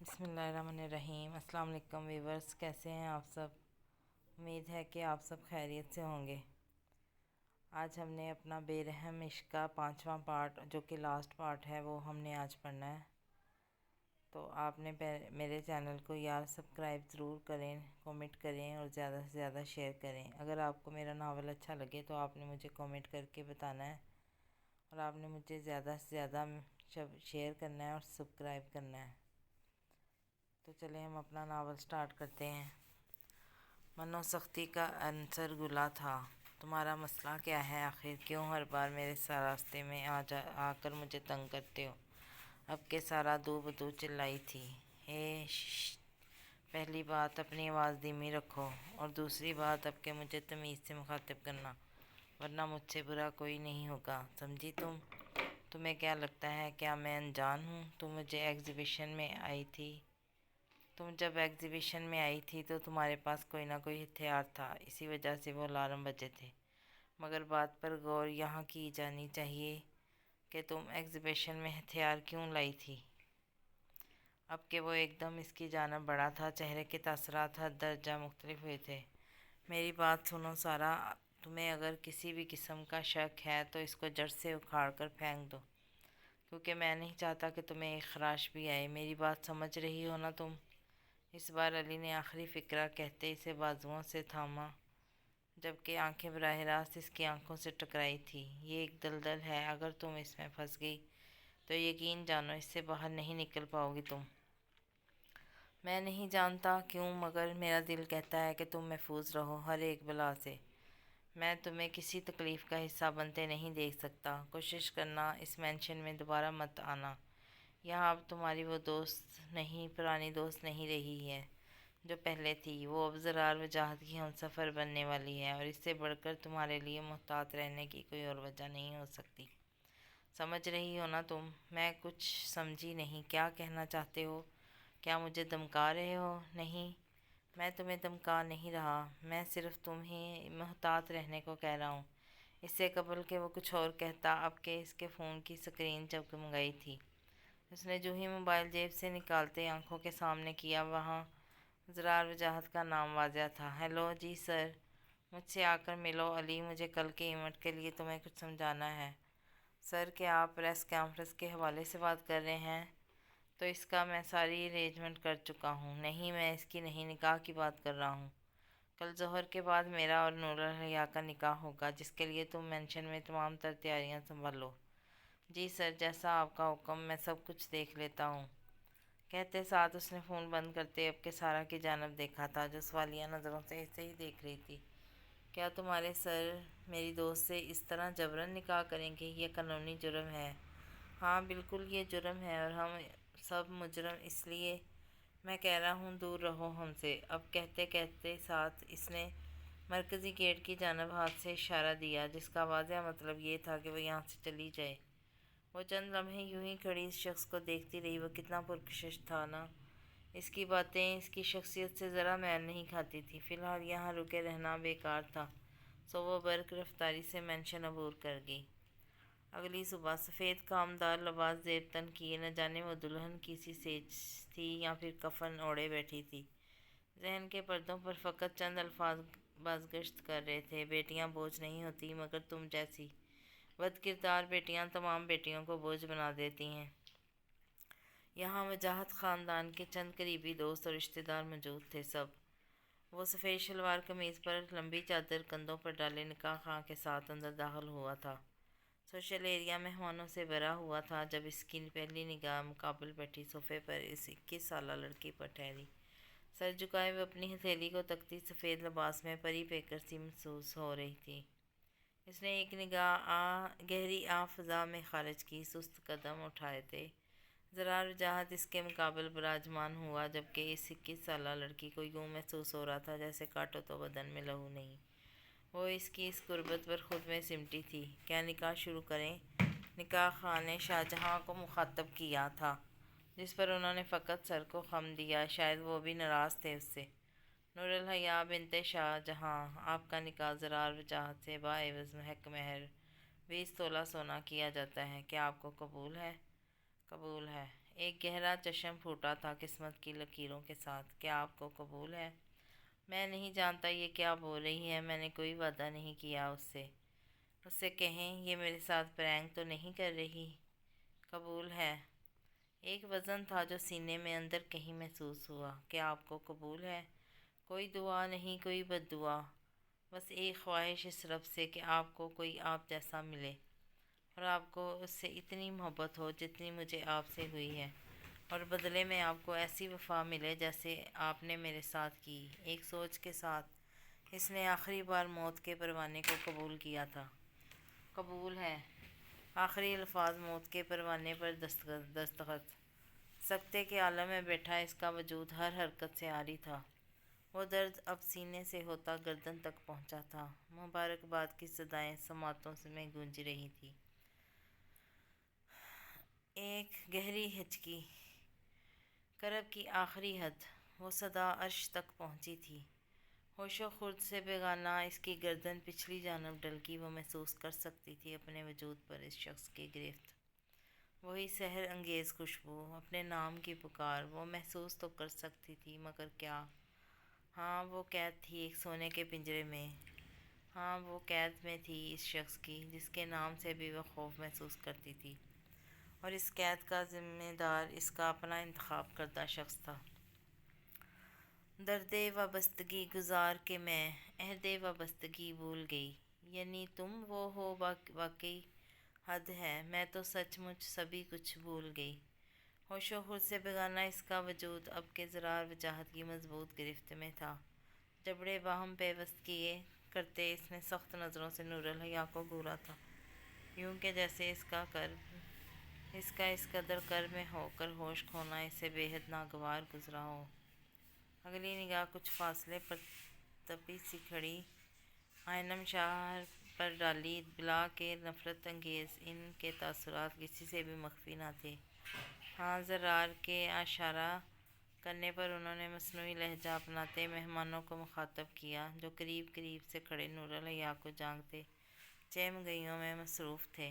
بسم اللہ الرحمن الرحیم۔ السلام علیکم ویورز، کیسے ہیں آپ سب؟ امید ہے کہ آپ سب خیریت سے ہوں گے۔ آج ہم نے اپنا بے رحم عشق کا 5واں پارٹ، جو کہ لاسٹ پارٹ ہے، وہ ہم نے آج پڑھنا ہے۔ تو آپ نے میرے چینل کو یار سبسکرائب ضرور کریں، کومنٹ کریں اور زیادہ سے زیادہ شیئر کریں۔ اگر آپ کو میرا ناول اچھا لگے تو آپ نے مجھے کومنٹ کر کے بتانا ہے، اور آپ نے مجھے زیادہ سے زیادہ شیئر کرنا ہے اور سبسکرائب کرنا ہے۔ تو چلیں ہم اپنا ناول سٹارٹ کرتے ہیں۔ منو سختی کا عنصر گلا تھا۔ تمہارا مسئلہ کیا ہے آخر؟ کیوں ہر بار میرے راستے میں آ کر مجھے تنگ کرتے ہو؟ اب کے سارا دو بدو چلائی تھی۔ پہلی بات اپنی آواز دھیمی رکھو، اور دوسری بات اب کے مجھے تمیز سے مخاطب کرنا، ورنہ مجھ سے برا کوئی نہیں ہوگا، سمجھی تم؟ تمہیں کیا لگتا ہے کیا میں انجان ہوں؟ تم جب ایگزیبیشن میں آئی تھی تو تمہارے پاس کوئی نہ کوئی ہتھیار تھا، اسی وجہ سے وہ الارم بجے تھے۔ مگر بات پر غور یہاں کی جانی چاہیے کہ تم ایگزیبیشن میں ہتھیار کیوں لائی تھی؟ اب کہ وہ ایک دم اس کی جانب بڑھا تھا، چہرے کے تاثرات حد درجہ مختلف ہوئے تھے۔ میری بات سنو سارا، تمہیں اگر کسی بھی قسم کا شک ہے تو اس کو جڑ سے اکھاڑ کر پھینک دو، کیونکہ میں نہیں چاہتا کہ تمہیں ایک خراش بھی آئے۔ میری بات سمجھ رہی ہو نا تم؟ اس بار علی نے آخری فقرہ کہتے اسے بازوؤں سے تھاما، جبکہ آنکھیں براہ راست اس کی آنکھوں سے ٹکرائی تھی۔ یہ ایک دلدل ہے، اگر تم اس میں پھنس گئی تو یقین جانو اس سے باہر نہیں نکل پاؤ گی تم۔ میں نہیں جانتا کیوں، مگر میرا دل کہتا ہے کہ تم محفوظ رہو ہر ایک بلا سے۔ میں تمہیں کسی تکلیف کا حصہ بنتے نہیں دیکھ سکتا۔ کوشش کرنا اس مینشن میں دوبارہ مت آنا۔ یہاں اب تمہاری وہ دوست نہیں، پرانی دوست نہیں رہی ہے جو پہلے تھی، وہ اب زرار وجاہت کی ہمسفر بننے والی ہے، اور اس سے بڑھ کر تمہارے لیے محتاط رہنے کی کوئی اور وجہ نہیں ہو سکتی۔ سمجھ رہی ہو نا تم؟ میں کچھ سمجھی نہیں، کیا کہنا چاہتے ہو؟ کیا مجھے دھمکا رہے ہو؟ نہیں، میں تمہیں دھمکا نہیں رہا، میں صرف تمہیں محتاط رہنے کو کہہ رہا ہوں۔ اس سے قبل کہ وہ کچھ اور کہتا، اب کہ اس کے فون کی سکرین جگمگائی تھی۔ اس نے جو ہی موبائل جیب سے نکالتے آنکھوں کے سامنے کیا، وہاں زرار وجاہت کا نام واضح تھا۔ ہیلو جی سر، مجھ سے آ کر ملو علی، مجھے کل کے ایونٹ کے لیے تمہیں کچھ سمجھانا ہے۔ سر، کیا آپ پریس کانفرنس کے حوالے سے بات کر رہے ہیں؟ تو اس کا میں ساری ارینجمنٹ کر چکا ہوں۔ نہیں، میں اس کی نہیں، نکاح کی بات کر رہا ہوں۔ کل ظہر کے بعد میرا اور نور الحیا کا نکاح ہوگا، جس کے لیے تم مینشن میں تمام تر تیاریاں سنبھالو۔ جی سر، جیسا آپ کا حکم، میں سب کچھ دیکھ لیتا ہوں۔ کہتے ساتھ اس نے فون بند کرتے اب کے سارا کی جانب دیکھا تھا، جو سوالیہ نظروں سے اسے ہی دیکھ رہی تھی۔ کیا تمہارے سر میری دوست سے اس طرح جبراً نکاح کریں گے؟ یہ قانونی جرم ہے۔ ہاں بالکل، یہ جرم ہے، اور ہم سب مجرم، اس لیے میں کہہ رہا ہوں دور رہو ہم سے۔ اب کہتے کہتے ساتھ اس نے مرکزی گیٹ کی جانب ہاتھ سے اشارہ دیا، جس کا واضح مطلب یہ تھا کہ وہ یہاں سے چلی جائے۔ وہ چند لمحے یوں ہی کھڑی اس شخص کو دیکھتی رہی۔ وہ کتنا پرکشش تھا نا! اس کی باتیں اس کی شخصیت سے ذرا میل نہیں کھاتی تھی۔ فی الحال یہاں رکے رہنا بیکار تھا، سو وہ برق رفتاری سے مینشن عبور کر گئی۔ اگلی صبح سفید کامدار لباس زیب تن کیے، نہ جانے وہ دلہن کی سی سیج تھی یا پھر کفن اوڑھے بیٹھی تھی۔ ذہن کے پردوں پر فقط چند الفاظ بازگشت کر رہے تھے: بیٹیاں بوجھ نہیں ہوتی، مگر تم جیسی بد کردار بیٹیاں تمام بیٹیوں کو بوجھ بنا دیتی ہیں۔ یہاں وجاہت خاندان کے چند قریبی دوست اور رشتہ دار موجود تھے، سب۔ وہ سفید شلوار قمیض پر لمبی چادر کندھوں پر ڈالے نکاح خواہ کے ساتھ اندر داخل ہوا تھا۔ سوشل ایریا مہمانوں سے بھرا ہوا تھا جب اس کی پہلی نگاہ مقابل بیٹھی صوفے پر اس 21 سالہ لڑکی پر ٹھہری۔ سر جھکائے وہ اپنی ہتھیلی کو تکتی، سفید لباس میں پری پیکر سی محسوس ہو رہی تھی۔ اس نے ایک نگاہ گہری فضا میں خارج کی، سست قدم اٹھاتے زرار وجاہت اس کے مقابل براجمان ہوا، جبکہ اس 21 سالہ لڑکی کو یوں محسوس ہو رہا تھا جیسے کاٹو تو بدن میں لہو نہیں۔ وہ اس کی اس قربت پر خود میں سمٹی تھی۔ کیا نکاح شروع کریں؟ نکاح خواہ نے شاہجہاں کو مخاطب کیا تھا، جس پر انہوں نے فقط سر کو خم دیا۔ شاید وہ بھی ناراض تھے اس سے۔ نور الحیا بنت شاہ جہاں، آپ کا نکاح زرار وجاہت سے باعوض مہک مہر 20 تولہ سونا کیا جاتا ہے، کیا آپ کو قبول ہے؟ قبول ہے۔ ایک گہرا چشم پھوٹا تھا قسمت کی لکیروں کے ساتھ۔ کیا آپ کو قبول ہے؟ میں نہیں جانتا یہ کیا بول رہی ہے، میں نے کوئی وعدہ نہیں کیا اس سے کہیں یہ میرے ساتھ پرینک تو نہیں کر رہی۔ قبول ہے۔ ایک وزن تھا جو سینے میں اندر کہیں محسوس ہوا۔ کیا آپ کو قبول ہے؟ کوئی دعا نہیں، کوئی بد دعا، بس ایک خواہش اس رب سے کہ آپ کو کوئی آپ جیسا ملے اور آپ کو اس سے اتنی محبت ہو جتنی مجھے آپ سے ہوئی ہے، اور بدلے میں آپ کو ایسی وفا ملے جیسے آپ نے میرے ساتھ کی۔ ایک سوچ کے ساتھ اس نے آخری بار موت کے پروانے کو قبول کیا تھا۔ قبول ہے۔ آخری الفاظ موت کے پروانے پر دستخط۔ سکتے کے عالم میں بیٹھا اس کا وجود ہر حرکت سے عاری تھا۔ وہ درد اب سینے سے ہوتا گردن تک پہنچا تھا۔ مبارکباد کی صدائیں سماعتوں میں گونج رہی تھیں۔ ایک گہری ہچکی، کرب کی آخری حد، وہ صدا عرش تک پہنچی تھی۔ ہوش و خرد سے بیگانہ اس کی گردن پچھلی جانب ڈھلکی، وہ محسوس کر سکتی تھی اپنے وجود پر اس شخص کی گرفت۔ وہی سحر انگیز خوشبو، اپنے نام کی پکار، وہ محسوس تو کر سکتی تھی مگر کیا؟ ہاں وہ قید تھی ایک سونے کے پنجرے میں۔ ہاں وہ قید میں تھی اس شخص کی جس کے نام سے بھی وہ خوف محسوس کرتی تھی، اور اس قید کا ذمہ دار اس کا اپنا انتخاب کردہ شخص تھا۔ درد وابستگی گزار کے میں عہد وابستگی بھول گئی، یعنی تم وہ ہو واقعی حد ہے، میں تو سچ مچ سبھی کچھ بھول گئی۔ ہوش و خرد سے بیگانہ اس کا وجود اب کے زرار وجاہت کی مضبوط گرفت میں تھا۔ جبڑے باہم پیوست کیے کرتے اس نے سخت نظروں سے نور الحیا کو گھورا تھا، یوں کہ جیسے اس کا اس قدر کرب میں ہو کر ہوش کھونا اسے بے حد ناگوار گزرا ہو۔ اگلی نگاہ کچھ فاصلے پر تپی سی کھڑی آئنم شاہ پر ڈالی، بلا کے نفرت انگیز ان کے تاثرات کسی سے بھی مخفی نہ تھے۔ ہاں زرار کے اشارہ کرنے پر انہوں نے مصنوعی لہجہ اپناتے مہمانوں کو مخاطب کیا جو قریب قریب سے کھڑے نور الحیا کو جانکتے چہمگئیوں میں مصروف تھے۔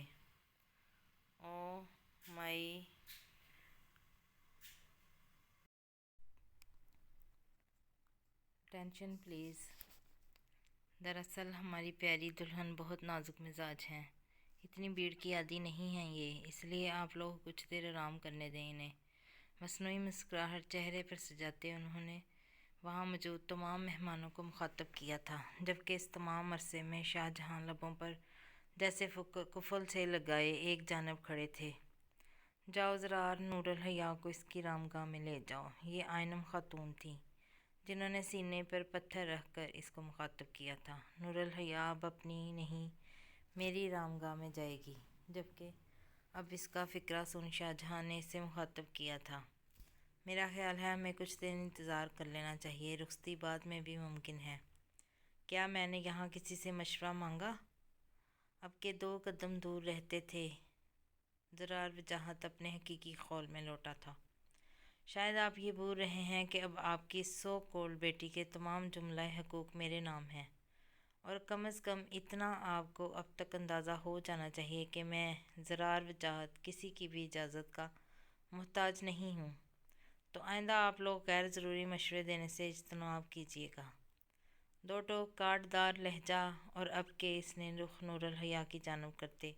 او مائی ٹینشن پلیز۔ دراصل ہماری پیاری دلہن بہت نازک مزاج ہیں، اتنی بھیڑ کی عادی نہیں ہیں یہ، اس لیے آپ لوگ کچھ دیر آرام کرنے دیں انہیں۔ مصنوعی مسکراہٹ چہرے پر سجاتے انہوں نے وہاں موجود تمام مہمانوں کو مخاطب کیا تھا، جبکہ اس تمام عرصے میں شاہ جہاں لبوں پر جیسے قفل سے لگائے ایک جانب کھڑے تھے۔ جاؤ زرار، نور الحیا کو اس کی رامگاہ میں لے جاؤ۔ یہ آئنم خاتون تھیں جنہوں نے سینے پر پتھر رکھ کر اس کو مخاطب کیا تھا۔ نور الحیا اب اپنی نہیں میری رامگاہ میں جائے گی، جبکہ اب اس کا فقرہ سن شاہ جہاں نے اسے مخاطب کیا تھا۔ میرا خیال ہے ہمیں کچھ دیر انتظار کر لینا چاہیے، رخصتی بعد میں بھی ممکن ہے۔ کیا میں نے یہاں کسی سے مشورہ مانگا؟ اب کے 2 قدم دور رہتے تھے۔ زرار وجاہت اپنے حقیقی خول میں لوٹا تھا۔ شاید آپ یہ بھول رہے ہیں کہ اب آپ کی سو کولڈ بیٹی کے تمام جملہ حقوق میرے نام ہیں، اور کم از کم اتنا آپ کو اب تک اندازہ ہو جانا چاہیے کہ میں زرار وجاہت کسی کی بھی اجازت کا محتاج نہیں ہوں۔ تو آئندہ آپ لوگ غیر ضروری مشورے دینے سے اجتناب کیجیے گا۔ 2 ٹوک کاٹ دار لہجہ، اور اب کے اس نے رخ نور الحیا کی جانب کرتے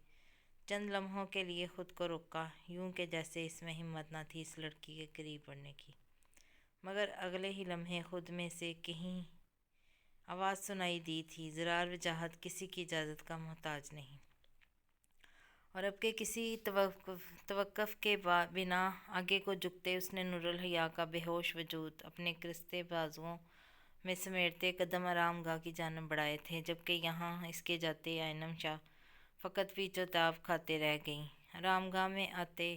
چند لمحوں کے لیے خود کو روکا، یوں کہ جیسے اس میں ہمت نہ تھی اس لڑکی کے قریب بڑھنے کی، مگر اگلے ہی لمحے خود میں سے کہیں آواز سنائی دی تھی، زرار وجاہت کسی کی اجازت کا محتاج نہیں۔ اور اب کے کسی توقف کے بنا آگے کو جھکتے اس نے نور الحیا کا بے ہوش وجود اپنے کرستے بازوؤں میں سمیٹتے قدم آرام گاہ کی جانب بڑھائے تھے، جبکہ یہاں اس کے جاتے آئنم شاہ فقط پیچ و تاب کھاتے رہ گئیں۔ آرام گاہ میں آتے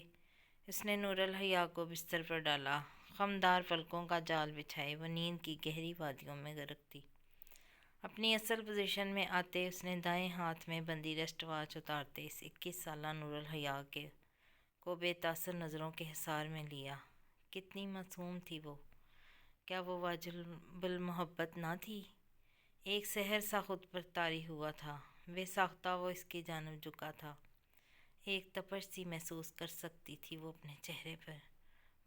اس نے نور الحیا کو بستر پر ڈالا، خمدار پلکوں کا جال بچھائے وہ نیند کی گہری وادیوں میں غرق تھی۔ اپنی اصل پوزیشن میں آتے اس نے دائیں ہاتھ میں بندی ریسٹ واچ اتارتے اس 21 سالہ نور الحیا کو بے تاثر نظروں کے حصار میں لیا۔ کتنی معصوم تھی وہ! کیا وہ واجب المحبت نہ تھی؟ ایک سحر سا خود پر طاری ہوا تھا، بے ساختہ وہ اس کی جانب جھکا تھا، ایک تپش سی محسوس کر سکتی تھی وہ اپنے چہرے پر۔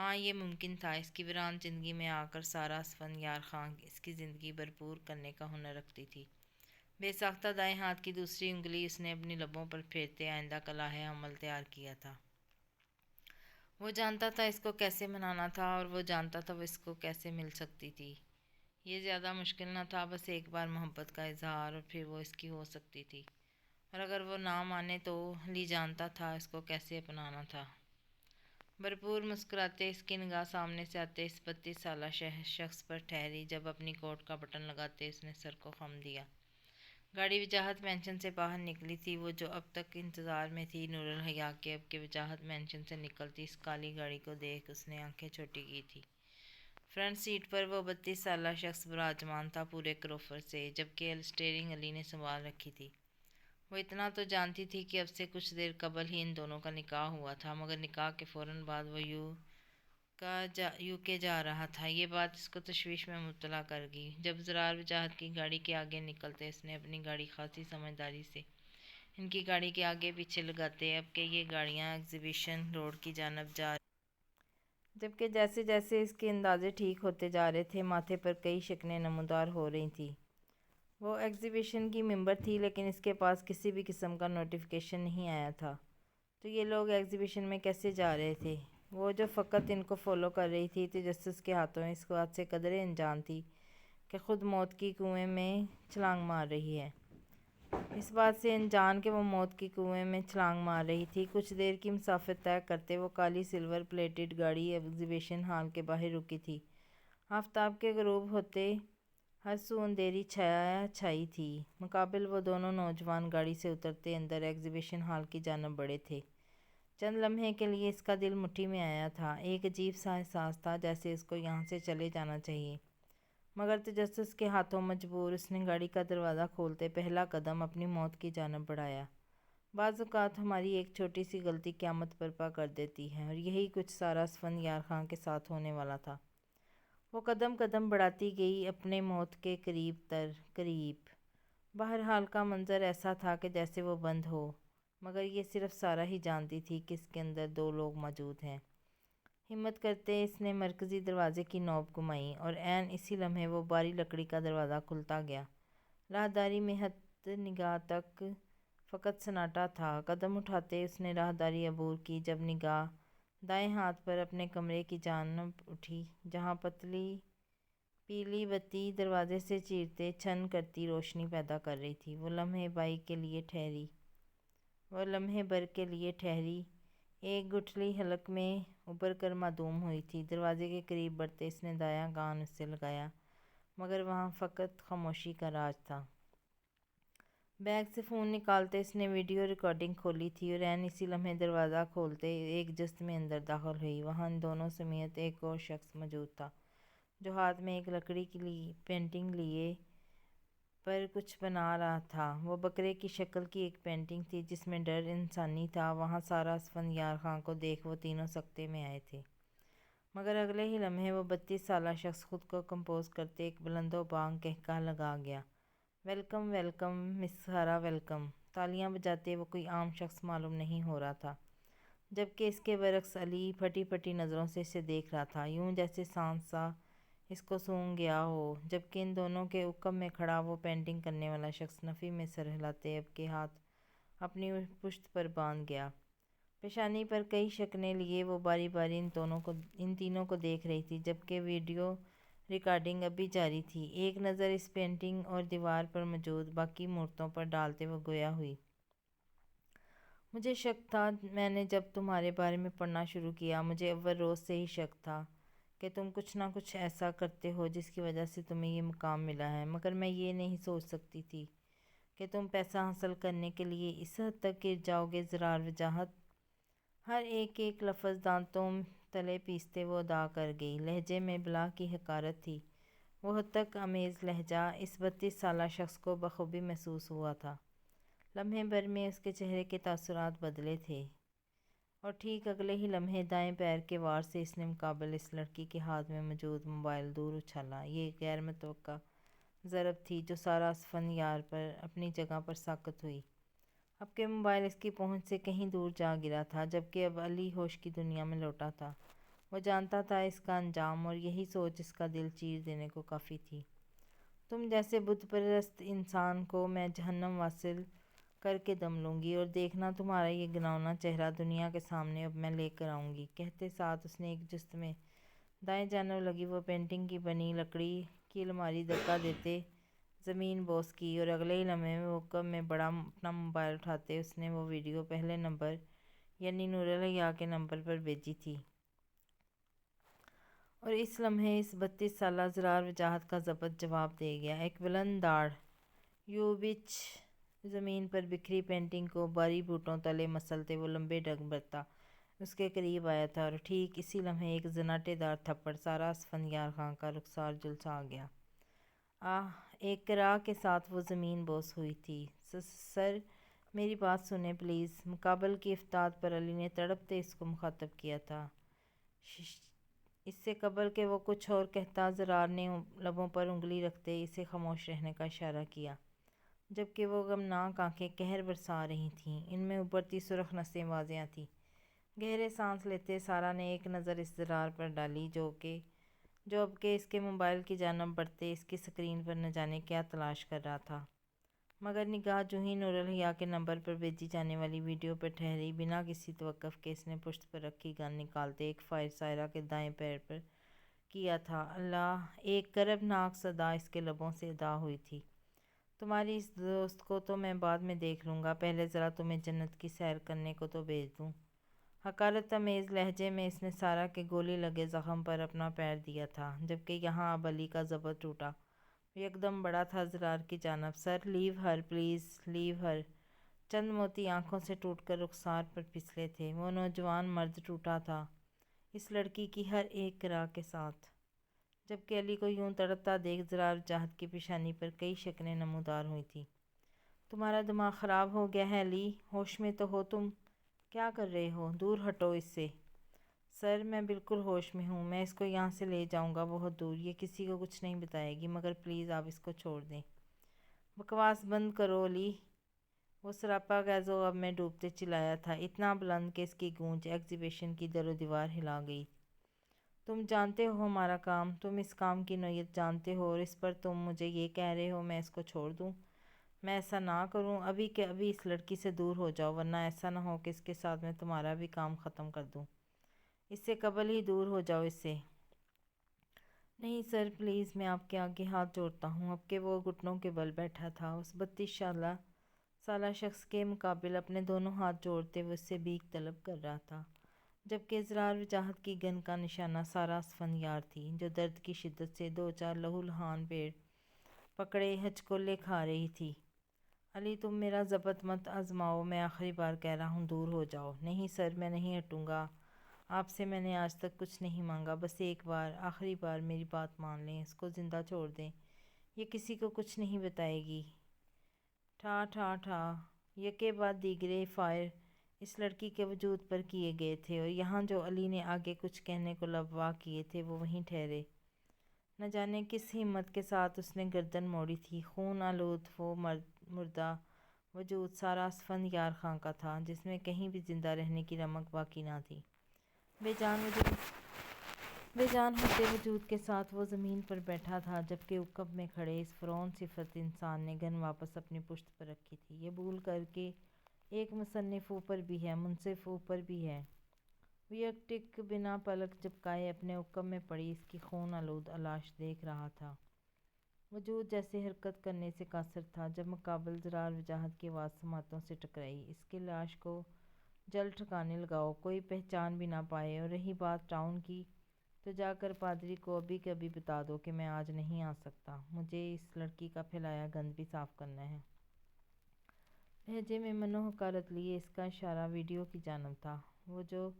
ہاں یہ ممکن تھا، اس کی ویران زندگی میں آ کر سارا اسفندیار خان اس کی زندگی بھرپور کرنے کا ہنر رکھتی تھی۔ بے ساختہ دائیں ہاتھ کی دوسری انگلی اس نے اپنی لبوں پر پھیرتے آئندہ کا لاہ عمل تیار کیا تھا۔ وہ جانتا تھا اس کو کیسے منانا تھا، اور وہ جانتا تھا وہ اس کو کیسے مل سکتی تھی۔ یہ زیادہ مشکل نہ تھا، بس ایک بار محبت کا اظہار اور پھر وہ اس کی ہو سکتی تھی۔ اور اگر وہ نہ مانے تو لی جانتا تھا اس کو کیسے اپنانا تھا۔ بھرپور مسکراتے اس کی نگاہ سامنے سے آتے اس 32 سالہ شخص پر ٹھہری۔ جب اپنی کوٹ کا بٹن لگاتے اس نے سر کو خم دیا۔ گاڑی وجاہت مینشن سے باہر نکلی تھی۔ وہ جو اب تک انتظار میں تھی نور الحیا کے، اب کے وجاہت مینشن سے نکلتی اس کالی گاڑی کو دیکھ اس نے آنکھیں چھوٹی کی تھی۔ فرنٹ سیٹ پر وہ 32 سالہ شخص براجمان تھا پورے کروفر سے، جبکہ اسٹیئرنگ علی نے سنبھال رکھی تھی۔ وہ اتنا تو جانتی تھی کہ اب سے کچھ دیر قبل ہی ان دونوں کا نکاح ہوا تھا، مگر نکاح کے فوراً بعد وہ یو کے جا رہا تھا۔ یہ بات اس کو تشویش میں مبتلا کر گئی۔ جب زرار وجاہت کی گاڑی کے آگے نکلتے اس نے اپنی گاڑی خاصی سمجھداری سے ان کی گاڑی کے آگے پیچھے لگاتے، اب کہ یہ گاڑیاں ایگزیبیشن روڈ کی جانب جا رہی، جبکہ جیسے جیسے اس کے اندازے ٹھیک ہوتے جا رہے تھے ماتھے پر کئی شکنیں نمودار ہو رہی تھیں۔ وہ ایگزیبیشن کی ممبر تھی، لیکن اس کے پاس کسی بھی قسم کا نوٹیفیکیشن نہیں آیا تھا۔ تو یہ لوگ ایگزیبیشن میں کیسے جا رہے تھے؟ وہ جو فقط ان کو فالو کر رہی تھی تجسس کے ہاتھوں اس بات سے قدرے انجان تھی کہ خود موت کی کنویں میں چھلانگ مار رہی ہے۔ اس بات سے انجان کہ وہ موت کی کنویں میں چھلانگ مار رہی تھی۔ کچھ دیر کی مسافت طے کرتے وہ کالی سلور پلیٹڈ گاڑی ایگزیبیشن ہال کے باہر رکی تھی۔ آفتاب کے غروب ہوتے ہر سو اندھیری چھایا چھائی تھی۔ مقابل وہ دونوں نوجوان گاڑی سے اترتے اندر ایگزیبیشن ہال کی جانب بڑھے تھے۔ چند لمحے کے لیے اس کا دل مٹھی میں آیا تھا۔ ایک عجیب سا احساس تھا جیسے اس کو یہاں سے چلے جانا چاہیے، مگر تجسس کے ہاتھوں مجبور اس نے گاڑی کا دروازہ کھولتے پہلا قدم اپنی موت کی جانب بڑھایا۔ بعض اوقات ہماری ایک چھوٹی سی غلطی قیامت برپا کر دیتی ہے، اور یہی کچھ سارا اسفندیار خان کے ساتھ ہونے والا تھا۔ وہ قدم قدم بڑھاتی گئی اپنے موت کے قریب تر قریب۔ بہرحال کا منظر ایسا تھا کہ جیسے وہ بند ہو، مگر یہ صرف سارا ہی جانتی تھی کہ اس کے اندر دو لوگ موجود ہیں۔ ہمت کرتے اس نے مرکزی دروازے کی نوب گھمائی، اور عین اسی لمحے وہ بھاری لکڑی کا دروازہ کھلتا گیا۔ راہداری میں حد نگاہ تک فقط سناٹا تھا۔ قدم اٹھاتے اس نے راہداری عبور کی، جب نگاہ دائیں ہاتھ پر اپنے کمرے کی جانب اٹھی جہاں پتلی پیلی بتی دروازے سے چیرتے چھن کرتی روشنی پیدا کر رہی تھی۔ وہ لمحے بھر کے لیے ٹھہری، ایک گٹھلی حلق میں ابھر کر معدوم ہوئی تھی۔ دروازے کے قریب بڑھتے اس نے دایاں کان اس سے لگایا، مگر وہاں فقط خاموشی کا راج تھا۔ بیگ سے فون نکالتے اس نے ویڈیو ریکارڈنگ کھولی تھی، اور عین اسی لمحے دروازہ کھولتے ایک جست میں اندر داخل ہوئی۔ وہاں ان دونوں سمیت ایک اور شخص موجود تھا جو ہاتھ میں ایک لکڑی کی پینٹنگ لیے پر کچھ بنا رہا تھا۔ وہ بکرے کی شکل کی ایک پینٹنگ تھی جس میں ڈر انسانی تھا۔ وہاں سارا اسفندیار خان کو دیکھ وہ تینوں سکتے میں آئے تھے، مگر اگلے ہی لمحے وہ 32 سالہ شخص خود کو کمپوز کرتے ایک بلند و بانگ قہقہہ لگا گیا۔ ویلکم ویلکم مس سارا ویلکم۔ تالیاں بجاتے وہ کوئی عام شخص معلوم نہیں ہو رہا تھا، جبکہ اس کے برعکس علی پھٹی پھٹی نظروں سے اسے دیکھ رہا تھا، یوں جیسے سانس سا اس کو سونگھ گیا ہو۔ جبکہ ان دونوں کے عقب میں کھڑا وہ پینٹنگ کرنے والا شخص نفی میں سر ہلاتے اب کے ہاتھ اپنی پشت پر باندھ گیا، پیشانی پر کئی شکنیں لیے وہ باری باری ان تینوں کو دیکھ رہی تھی، جبکہ ویڈیو ریکارڈنگ اب بھی جاری تھی۔ ایک نظر اس پینٹنگ اور دیوار پر موجود باقی مورتوں پر ڈالتے وہ گویا ہوئی، مجھے شک تھا، میں نے جب تمہارے بارے میں پڑھنا شروع کیا مجھے اول روز سے ہی شک تھا کہ تم کچھ نہ کچھ ایسا کرتے ہو جس کی وجہ سے تمہیں یہ مقام ملا ہے، مگر میں یہ نہیں سوچ سکتی تھی کہ تم پیسہ حاصل کرنے کے لیے اس حد تک گر جاؤ گے۔ زرار وجاہت ہر ایک لفظ دانتوں تلے پیستے وہ ادا کر گئی۔ لہجے میں بلا کی حقارت تھی۔ وہ حد تک آمیز لہجہ اس 32 سالہ شخص کو بخوبی محسوس ہوا تھا۔ لمحے بھر میں اس کے چہرے کے تاثرات بدلے تھے، اور ٹھیک اگلے ہی لمحے دائیں پیر کے وار سے اس نے مقابل اس لڑکی کے ہاتھ میں موجود موبائل دور اچھالا۔ یہ غیر متوقع ضرب تھی جو سارا اسفندیار پر اپنی جگہ پر ساکت ہوئی۔ اب کہ موبائل اس کی پہنچ سے کہیں دور جا گرا تھا، جبکہ اب علی ہوش کی دنیا میں لوٹا تھا۔ وہ جانتا تھا اس کا انجام، اور یہی سوچ اس کا دل چیر دینے کو کافی تھی۔ تم جیسے بت پرست انسان کو میں جہنم واصل کر کے دم لوں گی، اور دیکھنا تمہارا یہ گھناؤنا چہرہ دنیا کے سامنے اب میں لے کر آؤں گی۔ کہتے ساتھ اس نے ایک جست میں دائیں جانب لگی وہ پینٹنگ کی بنی لکڑی کی الماری دھکا دیتے زمین بوس کی، اور اگلے ہی لمحے میں عقب میں بڑا اپنا موبائل اٹھاتے اس نے وہ ویڈیو پہلے نمبر یعنی نور الحیا کے نمبر پر بھیجی تھی۔ اور اس لمحے اس 32 سالہ زرار وجاہت کا ضبط جواب دے گیا۔ ایک بلند داڑھ یوویچ زمین پر بکھری پینٹنگ کو بھاری بوٹوں تلے مسلتے وہ لمبے ڈگ برتا اس کے قریب آیا تھا، اور ٹھیک اسی لمحے ایک زناٹے دار تھپڑ سارا اسفندیار خان کا رخسار جھلسا گیا۔ ایک کراہ کے ساتھ وہ زمین بوس ہوئی تھی۔ سر میری بات سنیں پلیز۔ مقابل کی افتاد پر علی نے تڑپتے اس کو مخاطب کیا تھا۔ اس سے قبل کہ وہ کچھ اور کہتا زرار نے لبوں پر انگلی رکھتے اسے خاموش رہنے کا اشارہ کیا، جبکہ وہ غمناک آنکھیں قہر برسا رہی تھیں۔ ان میں ابھرتی سرخ نسیں واضح تھیں۔ گہرے سانس لیتے سارا نے ایک نظر اس زرار پر ڈالی جو اب کے اس کے موبائل کی جانب بڑھتے اس کی سکرین پر نہ جانے کیا تلاش کر رہا تھا، مگر نگاہ جو ہی نور الحیا کے نمبر پر بھیجی جانے والی ویڈیو پر ٹھہری، بنا کسی توقف کے اس نے پشت پر رکھی گن نکالتے ایک فائر سائرہ کے دائیں پیر پر کیا تھا۔ اللہ! ایک کربناک صدا اس کے لبوں سے ادا ہوئی تھی۔ تمہاری اس دوست کو تو میں بعد میں دیکھ لوں گا، پہلے ذرا تمہیں جنت کی سیر کرنے کو تو بھیج دوں۔ حقارت آمیز لہجے میں اس نے سارا کے گولی لگے زخم پر اپنا پیر دیا تھا، جبکہ یہاں اب علی کا ضبط ٹوٹا۔ وہ یکدم بڑا تھا زرار کی جانب۔ سر لیو ہر پلیز، لیو ہر۔ چند موتی آنکھوں سے ٹوٹ کر رخسار پر پھسلے تھے۔ وہ نوجوان مرد ٹوٹا تھا اس لڑکی کی ہر ایک کرا کے ساتھ۔ جبکہ علی کو یوں تڑپتا دیکھ زرار وجاہت کی پیشانی پر کئی شکنیں نمودار ہوئی تھیں۔ تمہارا دماغ خراب ہو گیا ہے علی؟ ہوش میں تو ہو تم؟ کیا کر رہے ہو؟ دور ہٹو اس سے۔ سر میں بالکل ہوش میں ہوں، میں اس کو یہاں سے لے جاؤں گا بہت دور، یہ کسی کو کچھ نہیں بتائے گی، مگر پلیز آپ اس کو چھوڑ دیں۔ بکواس بند کرو علی! وہ سراپا غیظ و غم میں ڈوبتے چلایا تھا، اتنا بلند کہ اس کی گونج ایگزیبیشن کی در و دیوار ہلا گئی۔ تم جانتے ہو ہمارا کام، تم اس کام کی نوعیت جانتے ہو، اور اس پر تم مجھے یہ کہہ رہے ہو میں اس کو چھوڑ دوں؟ میں ایسا نہ کروں، ابھی کہ ابھی اس لڑکی سے دور ہو جاؤ، ورنہ ایسا نہ ہو کہ اس کے ساتھ میں تمہارا بھی کام ختم کر دوں۔ اس سے قبل ہی دور ہو جاؤ اس سے۔ نہیں سر پلیز، میں آپ کے آگے ہاتھ جوڑتا ہوں۔ اب کہ وہ گھٹنوں کے بل بیٹھا تھا، اس 32 سالہ شخص کے مقابل اپنے دونوں ہاتھ جوڑتے وہ اس سے بھیک طلب کر رہا تھا، جبکہ زرار وجاہت کی گن کا نشانہ سارا اسفندیار تھی، جو درد کی شدت سے دو چار لہولہان پیڑ پکڑے ہچکولے کھا رہی تھی۔ علی تم میرا ضبط مت آزماؤ، میں آخری بار کہہ رہا ہوں دور ہو جاؤ۔ نہیں سر میں نہیں ہٹوں گا، آپ سے میں نے آج تک کچھ نہیں مانگا، بس ایک بار آخری بار میری بات مان لیں، اس کو زندہ چھوڑ دیں، یہ کسی کو کچھ نہیں بتائے گی۔ ٹھا ٹھا ٹھا! یکے بعد دیگرے فائر اس لڑکی کے وجود پر کیے گئے تھے، اور یہاں جو علی نے آگے کچھ کہنے کو لب وا کیے تھے وہ وہیں ٹھہرے۔ نہ جانے کس ہمت کے ساتھ اس نے گردن موڑی تھی۔ خون آلود وہ مردہ وجود سارا اسفندیار خاں کا تھا، جس میں کہیں بھی زندہ رہنے کی رمق باقی نہ تھی۔ بے جان ہوتے وجود کے ساتھ وہ زمین پر بیٹھا تھا، جبکہ عقب میں کھڑے اس فرعون صفت انسان نے گن واپس اپنی پشت پر رکھی تھی، یہ بھول کر کہ ایک مصنف اوپر بھی ہے، منصف اوپر بھی ہے۔ وہ یک ٹک بنا پلک جھپکائے اپنے عقب میں پڑی اس کی خون آلود لاش دیکھ رہا تھا۔ وجود جیسے حرکت کرنے سے قاصر تھا، جب مقابل زرار وجاہت کی آواز سماعتوں سے ٹکرائی، اس کی لاش کو جلد ٹھکانے لگاؤ، کوئی پہچان بھی نہ پائے، اور رہی بات ٹاؤن کی تو جا کر پادری کو ابھی کے ابھی بتا دو کہ میں آج نہیں آ سکتا، مجھے اس لڑکی کا پھیلایا گند بھی صاف کرنا ہے۔ لہجے میں من و حقارت لیے اس کا اشارہ ویڈیو کی جانب تھا، وہ جو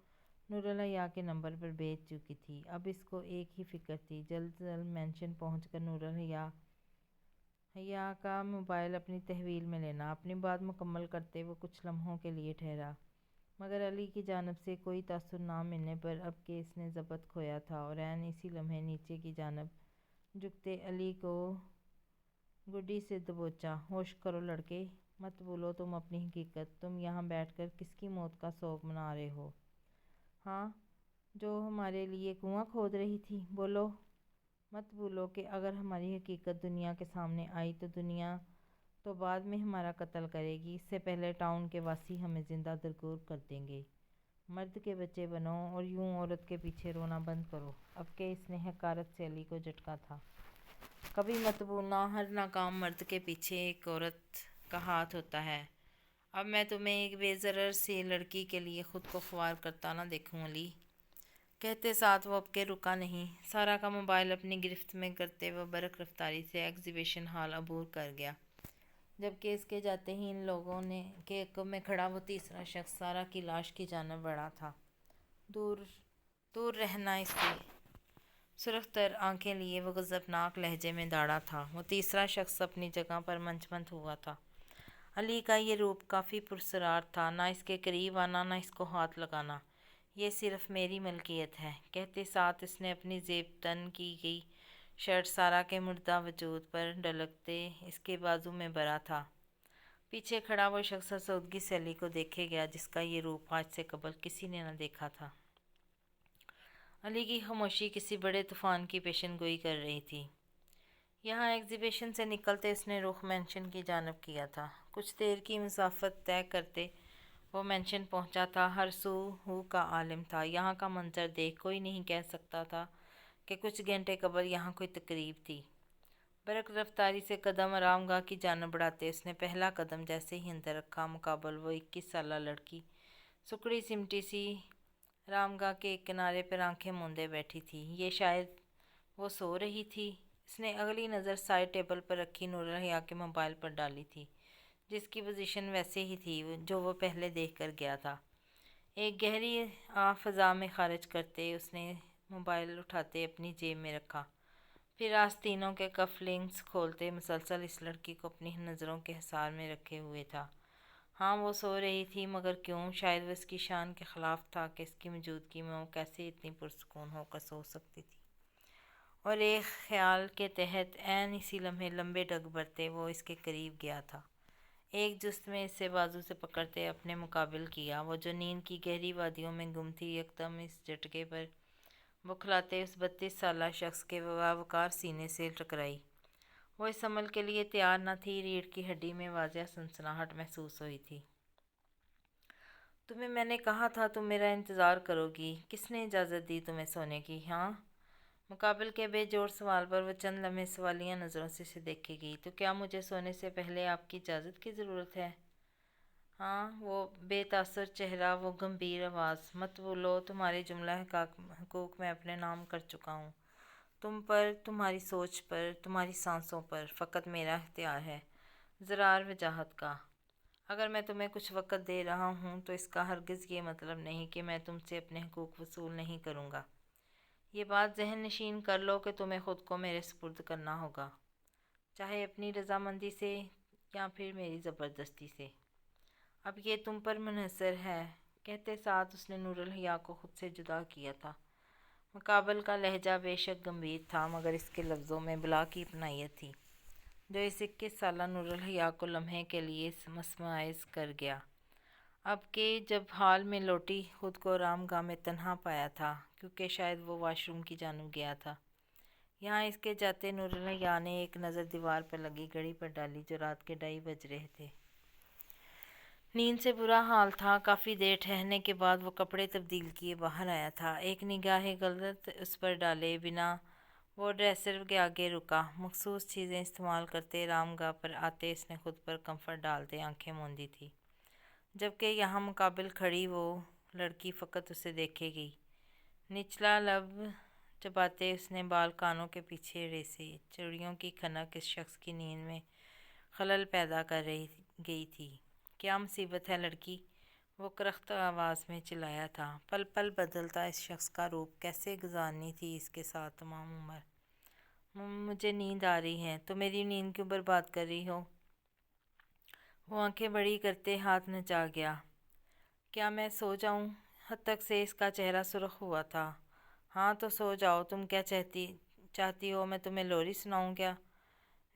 نور الحیا کے نمبر پر بھیج چکی تھی۔ اب اس کو ایک ہی فکر تھی، جلد از جلد مینشن پہنچ کر نور الحیا کا موبائل اپنی تحویل میں لینا۔ اپنی بات مکمل کرتے وہ کچھ لمحوں کے لیے ٹھہرا، مگر علی کی جانب سے کوئی تاثر نہ ملنے پر اب کہ اس نے ضبط کھویا تھا، اور عین اسی لمحے نیچے کی جانب جھکتے علی کو گڈی سے دبوچا۔ ہوش کرو لڑکے، مت بھولو تم اپنی حقیقت، تم یہاں بیٹھ کر کس کی موت کا سوگ منا رہے ہو؟ ہاں جو ہمارے لیے کنواں کھود رہی تھی؟ بولو، مت بھولو کہ اگر ہماری حقیقت دنیا کے سامنے آئی تو دنیا تو بعد میں ہمارا قتل کرے گی، اس سے پہلے ٹاؤن کے واسی ہمیں زندہ درگور کر دیں گے۔ مرد کے بچے بنو اور یوں عورت کے پیچھے رونا بند کرو۔ اب کہ اس نے حقارت سے علی کو جھٹکا تھا۔ کبھی مت بھولنا، ہر ناکام مرد کے پیچھے ایک عورت کا ہاتھ ہوتا ہے۔ اب میں تمہیں ایک بے ضرر سی لڑکی کے لیے خود کو خوار کرتا نہ دیکھوں علی۔ کہتے ساتھ وہ اب کے رکا نہیں۔ سارا کا موبائل اپنی گرفت میں کرتے وہ برق رفتاری سے ایگزیبیشن ہال عبور کر گیا، جبکہ اس کے جاتے ہی ان لوگوں کے عقب میں کھڑا وہ تیسرا شخص سارا کی لاش کی جانب بڑھا تھا۔ دور دور رہنا اس کی سرخ تر آنکھیں لیے وہ غضبناک لہجے میں داڑا تھا۔ وہ تیسرا شخص اپنی جگہ پر منجمد ہوا تھا۔ علی کا یہ روپ کافی پراسرار تھا، نہ اس کے قریب آنا نہ اس کو ہاتھ لگانا۔ یہ صرف میری ملکیت ہے، کہتے ساتھ اس نے اپنی زیب تن کی گئی شرٹ سارا کے مردہ وجود پر ڈھلکتے اس کے بازو میں بھرا تھا۔ پیچھے کھڑا وہ شخص آسودگی سے علی کو دیکھے گیا، جس کا یہ روپ آج سے قبل کسی نے نہ دیکھا تھا۔ علی کی خاموشی کسی بڑے طوفان کی پیشن گوئی کر رہی تھی۔ یہاں ایگزیبیشن سے نکلتے اس نے رخ مینشن کی جانب کیا تھا۔ کچھ دیر کی مسافت طے کرتے وہ مینشن پہنچا تھا۔ ہر سو ہو کا عالم تھا۔ یہاں کا منظر دیکھ کوئی نہیں کہہ سکتا تھا کہ کچھ گھنٹے قبل یہاں کوئی تقریب تھی۔ برق رفتاری سے قدم آرام گاہ کی جانب بڑھاتے اس نے پہلا قدم جیسے ہی اندر رکھا، مقابل وہ 21 سالہ لڑکی سکڑی سمٹی سی آرام گاہ کے ایک کنارے پر آنکھیں موندے بیٹھی تھی۔ یہ شاید وہ سو رہی تھی۔ اس نے اگلی نظر سائڈ ٹیبل پر رکھی نور الحیا کے موبائل پر ڈالی تھی، جس کی پوزیشن ویسے ہی تھی جو وہ پہلے دیکھ کر گیا تھا۔ ایک گہری آہ فضا میں خارج کرتے اس نے موبائل اٹھاتے اپنی جیب میں رکھا، پھر آستینوں کے کف لنکس کھولتے مسلسل اس لڑکی کو اپنی نظروں کے حصار میں رکھے ہوئے تھا۔ ہاں وہ سو رہی تھی، مگر کیوں؟ شاید وہ اس کی شان کے خلاف تھا کہ اس کی موجودگی میں وہ کیسے اتنی پرسکون ہو کر سو سکتی تھی۔ اور ایک خیال کے تحت عین اسی لمحے لمبے ڈگ بھرتے وہ اس کے قریب گیا تھا، ایک جست میں اسے بازو سے پکڑتے اپنے مقابل کیا۔ وہ جو نیند کی گہری وادیوں میں گم تھی، یکدم اس جھٹکے پر بکھلاتے اس 32 سالہ شخص کے باوقار سینے سے ٹکرائی۔ وہ اس عمل کے لیے تیار نہ تھی۔ ریڑھ کی ہڈی میں واضح سنسناہٹ محسوس ہوئی تھی۔ تمہیں میں نے کہا تھا تم میرا انتظار کرو گی۔ کس نے اجازت دی تمہیں سونے کی؟ ہاں؟ مقابل کے بے جوڑ سوال پر وہ چند لمحے سوالیہ نظروں سے اسے دیکھے گی۔ تو کیا مجھے سونے سے پہلے آپ کی اجازت کی ضرورت ہے؟ ہاں؟ وہ بے تاثر چہرہ، وہ گمبھیر آواز۔ مت بھولو، تمہارے جملہ حقوق میں اپنے نام کر چکا ہوں۔ تم پر، تمہاری سوچ پر، تمہاری سانسوں پر فقط میرا اختیار ہے۔ زرار وجاہت کا۔ اگر میں تمہیں کچھ وقت دے رہا ہوں تو اس کا ہرگز یہ مطلب نہیں کہ میں تم سے اپنے حقوق وصول نہیں کروں گا۔ یہ بات ذہن نشین کر لو کہ تمہیں خود کو میرے سپرد کرنا ہوگا، چاہے اپنی رضامندی سے یا پھر میری زبردستی سے۔ اب یہ تم پر منحصر ہے۔ کہتے ساتھ اس نے نور الحیا کو خود سے جدا کیا تھا۔ مقابل کا لہجہ بے شک گمبھیر تھا، مگر اس کے لفظوں میں بلا کی اپنائیت تھی جو اس 21 سالہ نور الحیا کو لمحے کے لیے مسمائز کر گیا۔ اب کہ جب ہال میں لوٹی خود کو آرام گاہ میں تنہا پایا تھا، کیونکہ شاید وہ واش روم کی جانب گیا تھا۔ یہاں اس کے جاتے نور الحیا نے ایک نظر دیوار پر لگی گھڑی پر ڈالی جو رات کے 2:30 بج رہے تھے۔ نیند سے برا حال تھا۔ کافی دیر ٹھہرنے کے بعد وہ کپڑے تبدیل کیے باہر آیا تھا۔ ایک نگاہ غلط اس پر ڈالے بنا وہ ڈریسر کے آگے رکا۔ مخصوص چیزیں استعمال کرتے آرام گاہ پر آتے اس نے خود پر کمفرٹ ڈالتے آنکھیں موندی تھی، جبکہ یہاں مقابل کھڑی وہ لڑکی فقط اسے دیکھے گی۔ نچلا لب چباتے اس نے بال کانوں کے پیچھے ریسے۔ چڑیوں کی کھنک اس شخص کی نیند میں خلل پیدا کر گئی تھی۔ کیا مصیبت ہے لڑکی؟ وہ کرخت آواز میں چلایا تھا۔ پل پل بدلتا اس شخص کا روپ، کیسے گزارنی تھی اس کے ساتھ تمام عمر؟ مجھے نیند آ رہی ہے۔ تو میری نیند کیوں برباد کر رہی ہو؟ وہ آنکھیں بڑی کرتے ہاتھ نچا گیا۔ کیا میں سو جاؤں؟ حد تک سے اس کا چہرہ سرخ ہوا تھا۔ ہاں تو سو جاؤ۔ تم کیا چاہتی ہو؟ میں تمہیں لوری سناؤں کیا؟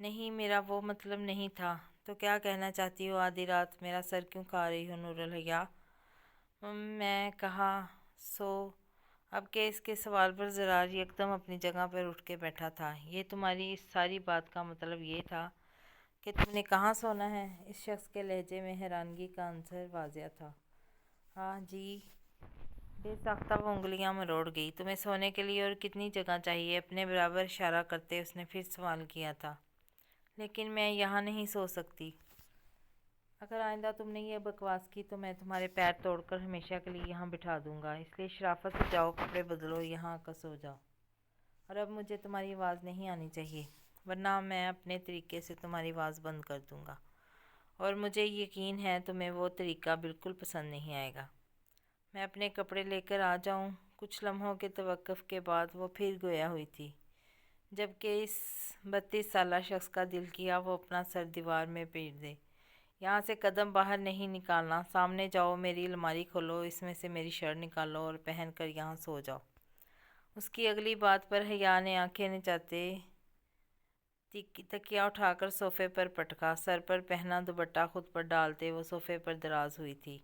نہیں، میرا وہ مطلب نہیں تھا۔ تو کیا کہنا چاہتی ہو؟ آدھی رات میرا سر کیوں کھا رہی ہو نور الحیا؟ میں کہا سو اب کہ اس کے سوال پر زرار یکدم اپنی جگہ پر اٹھ کے بیٹھا تھا۔ یہ تمہاری اس ساری بات کا مطلب یہ تھا کہ تم نے کہاں سونا ہے؟ اس شخص کے لہجے میں حیرانگی کا عنصر واضح تھا۔ ہاں جی، بے ساختہ وہ انگلیاں مروڑ گئی۔ تمہیں سونے کے لیے اور کتنی جگہ چاہیے؟ اپنے برابر اشارہ کرتے اس نے پھر سوال کیا تھا۔ لیکن میں یہاں نہیں سو سکتی۔ اگر آئندہ تم نے یہ بکواس کی تو میں تمہارے پیر توڑ کر ہمیشہ کے لیے یہاں بٹھا دوں گا، اس لیے شرافت سے جاؤ، کپڑے بدلو، یہاں آ کر سو جاؤ۔ اور اب مجھے تمہاری آواز نہیں آنی چاہیے، ورنہ میں اپنے طریقے سے تمہاری آواز بند کر دوں گا، اور مجھے یقین ہے تمہیں وہ طریقہ بالکل پسند نہیں آئے گا۔ میں اپنے کپڑے لے کر آ جاؤں؟ کچھ لمحوں کے توقف کے بعد وہ پھر گویا ہوئی تھی، جبکہ اس 32 سالہ شخص کا دل کیا وہ اپنا سر دیوار میں پیٹ دے۔ یہاں سے قدم باہر نہیں نکالنا، سامنے جاؤ، میری الماری کھولو، اس میں سے میری شرٹ نکالو اور پہن کر یہاں سو جاؤ۔ اس کی اگلی بات پر حیا نے آنکھیں نچاتے تکیہ اٹھا کر صوفے پر پٹکا، سر پر پہنا دوپٹہ خود پر ڈالتے وہ صوفے پر دراز ہوئی تھی۔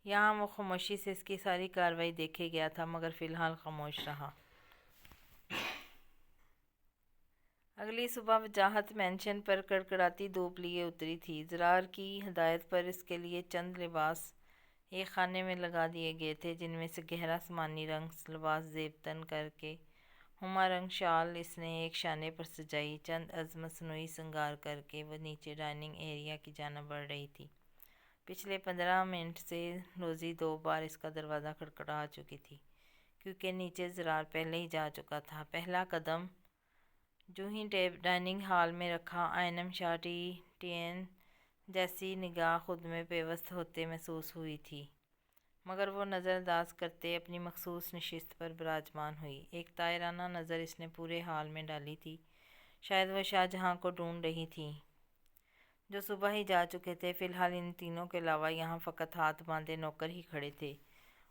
یہاں وہ خاموشی سے اس کی ساری کارروائی دیکھے گیا تھا، مگر فی الحال خاموش رہا۔ اگلی صبح وجاہت مینشن پر کڑکڑاتی دھوپ لیے اتری تھی۔ زرار کی ہدایت پر اس کے لیے چند لباس ایک خانے میں لگا دیے گئے تھے، جن میں سے گہرا سمانی رنگ لباس زیب تن کر کے ہما رنگ شال اس نے ایک شانے پر سجائی، چند از مصنوعی سنگار کر کے وہ نیچے ڈائننگ ایریا کی جانب بڑھ رہی تھی۔ پچھلے 15 منٹ سے روزی 2 بار اس کا دروازہ کھٹکھٹا چکی تھی، کیونکہ نیچے زرار پہلے ہی جا چکا تھا۔ پہلا قدم جو ہی ڈائننگ ہال میں رکھا، آئنم شاہ ٹین جیسی نگاہ خود میں پیوست ہوتے محسوس ہوئی تھی، مگر وہ نظر انداز کرتے اپنی مخصوص نشست پر براجمان ہوئی۔ ایک طائرانہ نظر اس نے پورے ہال میں ڈالی تھی، شاید وہ شاہ جہاں کو ڈھونڈ رہی تھی جو صبح ہی جا چکے تھے۔ فی الحال ان تینوں کے علاوہ یہاں فقط ہاتھ باندھے نوکر ہی کھڑے تھے،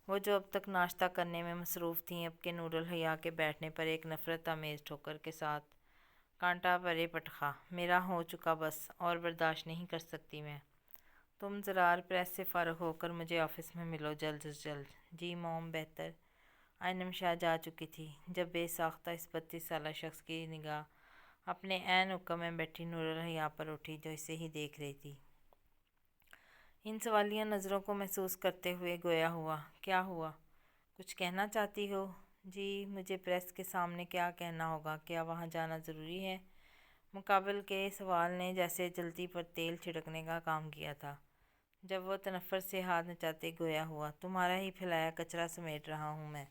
وہ جو اب تک ناشتہ کرنے میں مصروف تھیں۔ اب کہ نور الحیا کے بیٹھنے پر ایک نفرت آمیز ٹھوکر کے ساتھ کانٹا پرے پٹخا، میرا ہو چکا بس، اور برداشت نہیں کر سکتی میں۔ تم زرار پریس سے فارغ ہو کر مجھے آفس میں ملو، جلد از جلد۔ جی موم، بہتر۔ آئنم شاہ جا چکی تھی جب بے ساختہ اس 32 سالہ شخص کی نگاہ اپنے عین حکم میں بیٹھی نور الحیا پر اٹھی، جو اسے ہی دیکھ رہی تھی۔ ان سوالیہ نظروں کو محسوس کرتے ہوئے گویا ہوا، کیا ہوا؟ کچھ کہنا چاہتی ہو؟ جی، مجھے پریس کے سامنے کیا کہنا ہوگا؟ کیا وہاں جانا ضروری ہے؟ مقابل کے سوال نے جیسے جلتی پر تیل چھڑکنے کا کام کیا تھا، جب وہ تنفر سے ہاتھ نچاتے گویا ہوا، تمہارا ہی پھیلایا کچرا سمیٹ رہا ہوں میں،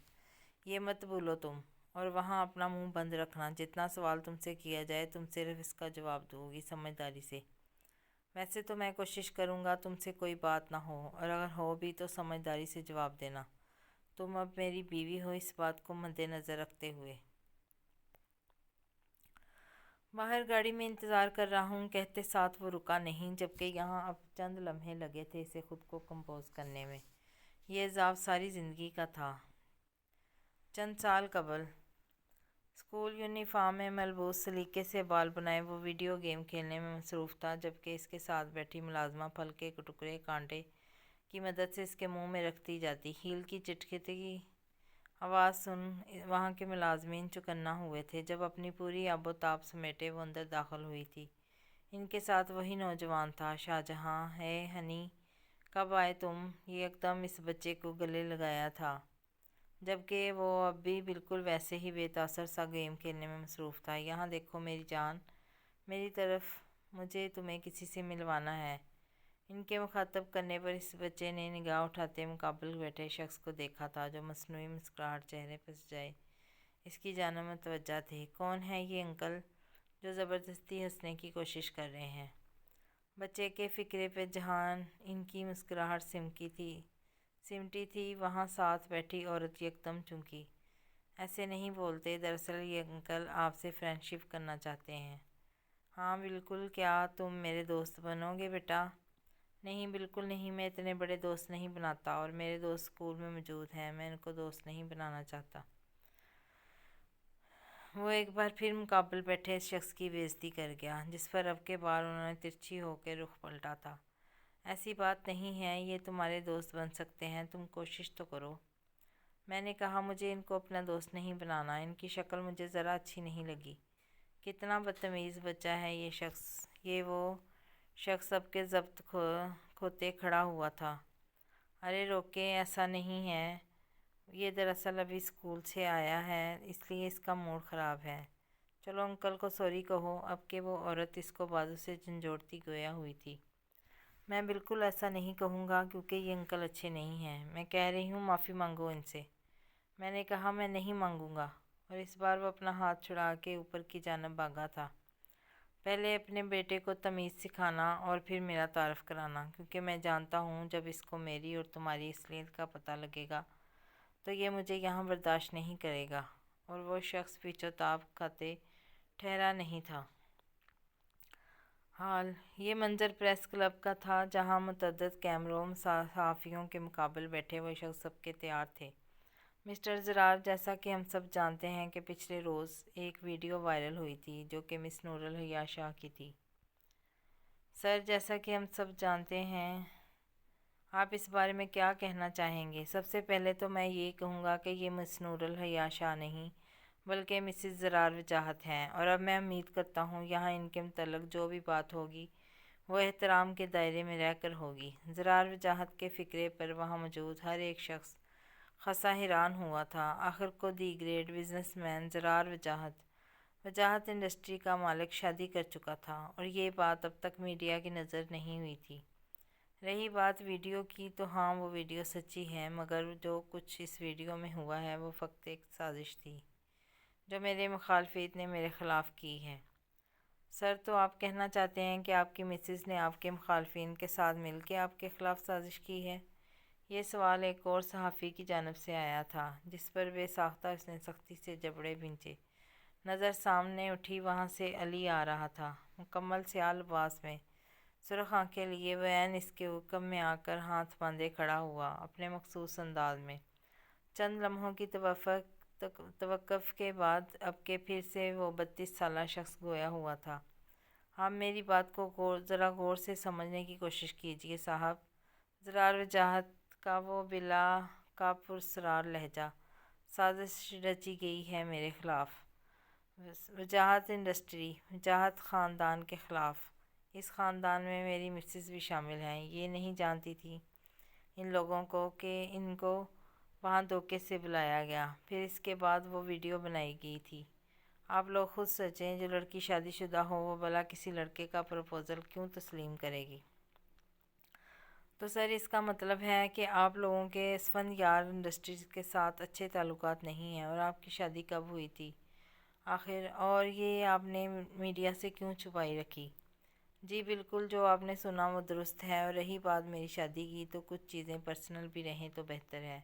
یہ مت بھولو تم۔ اور وہاں اپنا منہ بند رکھنا، جتنا سوال تم سے کیا جائے تم صرف اس کا جواب دو گی، سمجھداری سے۔ ویسے تو میں کوشش کروں گا تم سے کوئی بات نہ ہو، اور اگر ہو بھی تو سمجھداری سے جواب دینا۔ تم اب میری بیوی ہو، اس بات کو مد نظر رکھتے ہوئے۔ باہر گاڑی میں انتظار کر رہا ہوں کہتے ساتھ وہ رکا نہیں، جبکہ یہاں اب چند لمحے لگے تھے اسے خود کو کمپوز کرنے میں۔ یہ عذاب ساری زندگی کا تھا۔ چند سال قبل اسکول یونیفارم میں ملبوس، سلیقے سے بال بنائے وہ ویڈیو گیم کھیلنے میں مصروف تھا، جبکہ اس کے ساتھ بیٹھی ملازمہ پھل کے ٹکڑے کانٹے کی مدد سے اس کے منہ میں رکھتی جاتی۔ ہیل کی چٹختی کی آواز سن وہاں کے ملازمین چوکنا ہوئے تھے۔ جب اپنی پوری آب و تاب سمیٹے وہ اندر داخل ہوئی تھی، ان کے ساتھ وہی نوجوان تھا۔ شاہ جہاں، ہے ہنی، کب آئے تم؟ یہ یکدم اس بچے کو گلے لگایا تھا، جبکہ وہ اب بھی بالکل ویسے ہی بے تاثر سا گیم کھیلنے میں مصروف تھا۔ یہاں دیکھو میری جان، میری طرف، مجھے تمہیں کسی سے ملوانا ہے۔ ان کے مخاطب کرنے پر اس بچے نے نگاہ اٹھاتے مقابل بیٹھے شخص کو دیکھا تھا، جو مصنوعی مسکراہٹ چہرے پر سجائے اس کی جانب متوجہ تھے۔ کون ہے یہ انکل جو زبردستی ہنسنے کی کوشش کر رہے ہیں؟ بچے کے فکرے پہ جہاں ان کی مسکراہٹ سمٹی تھی، وہاں ساتھ بیٹھی عورت یکدم چونکی۔ ایسے نہیں بولتے، دراصل یہ انکل آپ سے فرینڈ شپ کرنا چاہتے ہیں۔ ہاں بالکل، کیا تم میرے دوست بنو گے بیٹا؟ نہیں، بالکل نہیں، میں اتنے بڑے دوست نہیں بناتا، اور میرے دوست اسکول میں موجود ہیں، میں ان کو دوست نہیں بنانا چاہتا۔ وہ ایک بار پھر مقابل بیٹھے اس شخص کی بے عزتی کر گیا، جس پر اب کے بار انہوں نے ترچھی ہو کے رخ پلٹا تھا۔ ایسی بات نہیں ہے، یہ تمہارے دوست بن سکتے ہیں، تم کوشش تو کرو۔ میں نے کہا مجھے ان کو اپنا دوست نہیں بنانا، ان کی شکل مجھے ذرا اچھی نہیں لگی۔ کتنا بدتمیز بچہ ہے یہ شخص۔ یہ وہ شخص اب کے ضبط کھوتے کھڑا ہوا تھا۔ ارے روکیں، ایسا نہیں ہے، یہ دراصل ابھی اسکول سے آیا ہے، اس لیے اس کا موڈ خراب ہے۔ چلو انکل کو سوری کہو۔ اب کہ وہ عورت اس کو بازو سے جھنجھوڑتی گویا ہوئی تھی۔ میں بالکل ایسا نہیں کہوں گا کیونکہ یہ انکل اچھے نہیں ہیں، میں کہہ رہی ہوں معافی مانگو ان سے۔ میں نے کہا میں نہیں مانگوں گا، اور اس بار وہ اپنا ہاتھ چھڑا کے اوپر کی جانب بھاگا تھا۔ پہلے اپنے بیٹے کو تمیز سکھانا اور پھر میرا تعارف کرانا، کیونکہ میں جانتا ہوں جب اس کو میری اور تمہاری اصلیت کا پتہ لگے گا تو یہ مجھے یہاں برداشت نہیں کرے گا۔ اور وہ شخص پیچو تاب کھاتے ٹھہرا نہیں تھا۔ حال یہ منظر پریس کلب کا تھا، جہاں متعدد کیمروں صحافیوں کے مقابل بیٹھے ہوئے شخص سب کے تیار تھے۔ مسٹر زرار، جیسا کہ ہم سب جانتے ہیں کہ پچھلے روز ایک ویڈیو وائرل ہوئی تھی جو کہ مس نور الحیا شاہ کی تھی۔ سر، جیسا کہ ہم سب جانتے ہیں، آپ اس بارے میں کیا کہنا چاہیں گے؟ سب سے پہلے تو میں یہ کہوں گا کہ یہ مس نور الحیا شاہ نہیں بلکہ مسز زرار وجاہت ہیں، اور اب میں امید کرتا ہوں یہاں ان کے متعلق جو بھی بات ہوگی وہ احترام کے دائرے میں رہ کر ہوگی۔ زرار وجاہت کے فقرے پر وہاں موجود ہر ایک شخص خاصا حیران ہوا تھا۔ آخر کو the great businessman Zarar Wajahat industry کا مالک شادی کر چکا تھا، اور یہ بات اب تک میڈیا کی نظر نہیں ہوئی تھی۔ رہی بات ویڈیو کی، تو ہاں وہ ویڈیو سچی ہے، مگر جو کچھ اس ویڈیو میں ہوا ہے وہ فقط ایک سازش تھی جو میرے مخالفین نے میرے خلاف کی ہے۔ سر، تو آپ کہنا چاہتے ہیں کہ آپ کی مسز نے آپ کے مخالفین کے ساتھ مل کے آپ کے خلاف سازش کی ہے؟ یہ سوال ایک اور صحافی کی جانب سے آیا تھا، جس پر بے ساختہ اس نے سختی سے جبڑے بھینچے۔ نظر سامنے اٹھی، وہاں سے علی آ رہا تھا، مکمل سیاہ لباس میں، سرخ آنکھیں لیے وہ عین اس کے حکم میں آ کر ہاتھ باندھے کھڑا ہوا اپنے مخصوص انداز میں۔ چند لمحوں کی توقف کے بعد اب کہ پھر سے وہ 32 سالہ شخص گویا ہوا تھا۔ آپ میری بات کو ذرا غور سے سمجھنے کی کوشش کیجئے صاحب۔ زرار وجاہت کا وہ بلا کا پراسرار لہجہ۔ سازش رچی گئی ہے میرے خلاف، وجاہت انڈسٹری، وجاہت خاندان کے خلاف۔ اس خاندان میں میری مسز بھی شامل ہیں۔ یہ نہیں جانتی تھی ان لوگوں کو کہ ان کو وہاں دھوکے سے بلایا گیا، پھر اس کے بعد وہ ویڈیو بنائی گئی تھی۔ آپ لوگ خود سوچیں، جو لڑکی شادی شدہ ہو وہ بھلا کسی لڑکے کا پروپوزل کیوں تسلیم کرے گی؟ تو سر، اس کا مطلب ہے کہ آپ لوگوں کے اسفندیار انڈسٹریز کے ساتھ اچھے تعلقات نہیں ہیں، اور آپ کی شادی کب ہوئی تھی آخر، اور یہ آپ نے میڈیا سے کیوں چھپائی رکھی؟ جی بالکل، جو آپ نے سنا وہ درست ہے، اور رہی بات میری شادی کی، تو کچھ چیزیں پرسنل بھی رہیں تو بہتر ہے۔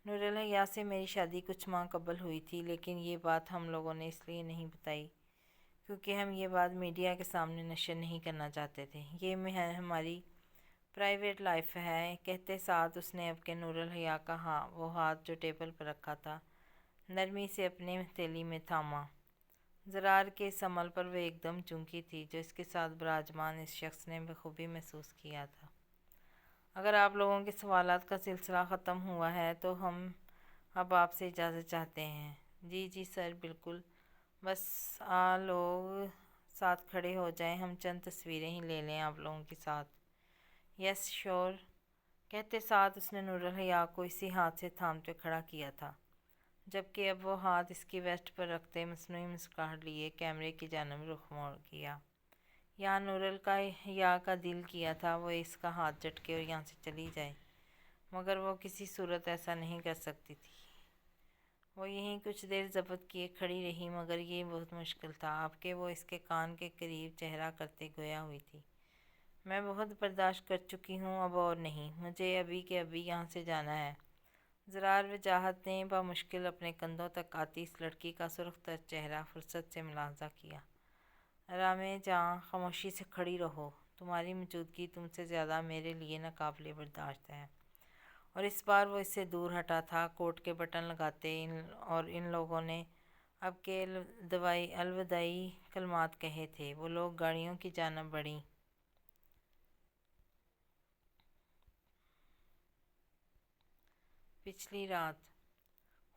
نور الحیا سے میری شادی کچھ ماہ قبل ہوئی تھی، لیکن یہ بات ہم لوگوں نے اس لیے نہیں بتائی کیونکہ ہم یہ بات میڈیا کے سامنے نشر نہیں کرنا چاہتے تھے۔ یہ ہماری پرائیویٹ لائف ہے، کہتے ساتھ اس نے اب کے نور الحیا کا وہ ہاتھ جو ٹیبل پر رکھا تھا نرمی سے اپنی ہتھیلی میں تھاما۔ زرار کے اس عمل پر وہ ایک دم چونکی تھی، جو اس کے ساتھ براجمان اس شخص نے بخوبی محسوس کیا تھا۔ اگر آپ لوگوں کے سوالات کا سلسلہ ختم ہوا ہے تو ہم اب آپ سے اجازت چاہتے ہیں۔ جی جی سر، بالکل، بس لوگ ساتھ کھڑے ہو جائیں، ہم چند تصویریں ہی لے لیں آپ لوگوں کے ساتھ۔ یس شور، کہتے ساتھ اس نے نور الحیا کو اسی ہاتھ سے تھامتے کھڑا کیا تھا، جبکہ اب وہ ہاتھ اس کی ویسٹ پر رکھتے مصنوعی مسکراہٹ لیے کیمرے کی جانب رخ موڑ کیا۔ یہاں نور الحیا کا دل کیا تھا وہ اس کا ہاتھ جھٹکے اور یہاں سے چلی جائے، مگر وہ کسی صورت ایسا نہیں کر سکتی تھی۔ وہ یہیں کچھ دیر ضبط کیے کھڑی رہی، مگر یہ بہت مشکل تھا، اب کہ وہ اس کے کان کے قریب چہرہ کرتے گویا ہوئی تھی۔ میں بہت برداشت کر چکی ہوں، اب اور نہیں، مجھے ابھی کے ابھی یہاں سے جانا ہے۔ زرار وجاہت نے بمشکل اپنے کندھوں تک آتی اس لڑکی کا سرخ تر چہرہ فرصت سے ملاحظہ کیا۔ رامے جان، خاموشی سے کھڑی رہو، تمہاری موجودگی تم سے زیادہ میرے لیے ناقابل برداشت ہے۔ اور اس بار وہ اس سے دور ہٹا تھا، کوٹ کے بٹن لگاتے، اور ان لوگوں نے اب کے الوداعی کلمات کہے تھے۔ وہ لوگ گاڑیوں کی جانب بڑھیں۔ پچھلی رات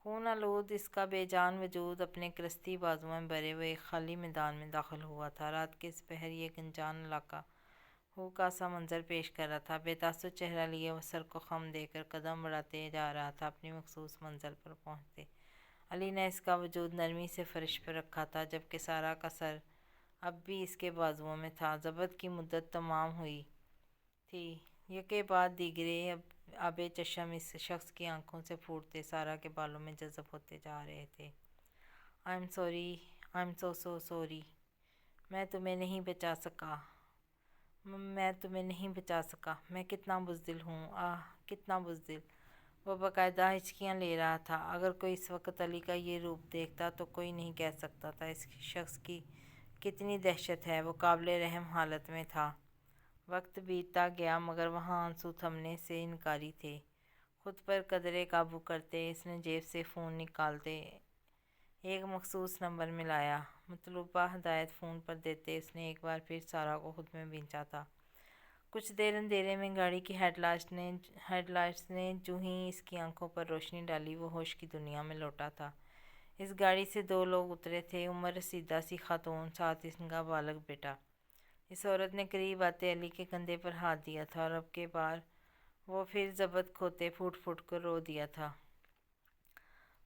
خون آلود اس کا بے جان وجود اپنے کرستی بازوؤں میں بھرے ہوئے ایک خالی میدان میں داخل ہوا تھا۔ رات کے پہر یہ گنجان علاقہ ہو کا سا منظر پیش کر رہا تھا۔ بے تاثر چہرہ لیے وہ سر کو خم دے کر قدم بڑھاتے جا رہا تھا اپنی مخصوص منزل پر پہنچتے۔ علی نے اس کا وجود نرمی سے فرش پر رکھا تھا، جبکہ سارا کا سر اب بھی اس کے بازوؤں میں تھا۔ ضبط کی مدت تمام ہوئی تھی۔ یکے بعد دیگرے آبِ چشم اس شخص کی آنکھوں سے پھوٹتے سارا کے بالوں میں جذب ہوتے جا رہے تھے۔ I'm so sorry۔ میں تمہیں نہیں بچا سکا۔ میں کتنا بزدل ہوں، کتنا بزدل۔ وہ باقاعدہ ہچکیاں لے رہا تھا۔ اگر کوئی اس وقت علی کا یہ روپ دیکھتا تو کوئی نہیں کہہ سکتا تھا اس شخص کی کتنی دہشت ہے۔ وہ قابل رحم حالت میں تھا۔ وقت بیتتا گیا مگر وہاں آنسو تھمنے سے انکاری تھے۔ خود پر قدرے قابو کرتے اس نے جیب سے فون نکالتے ایک مخصوص نمبر ملایا۔ مطلوبہ ہدایت فون پر دیتے اس نے ایک بار پھر سارا کو خود میں بھینچا تھا۔ کچھ دیر اندھیرے میں گاڑی کی ہیڈ لائٹس نے جو ہی اس کی آنکھوں پر روشنی ڈالی وہ ہوش کی دنیا میں لوٹا تھا۔ اس گاڑی سے دو لوگ اترے تھے، عمر رسیدہ سی خاتون، ساتھ ان کا بالغ بیٹا۔ اس عورت نے قریب آتے علی کے کندھے پر ہاتھ دیا تھا اور اب کے بار وہ پھر ضبط کھوتے پھوٹ پھوٹ کر رو دیا تھا۔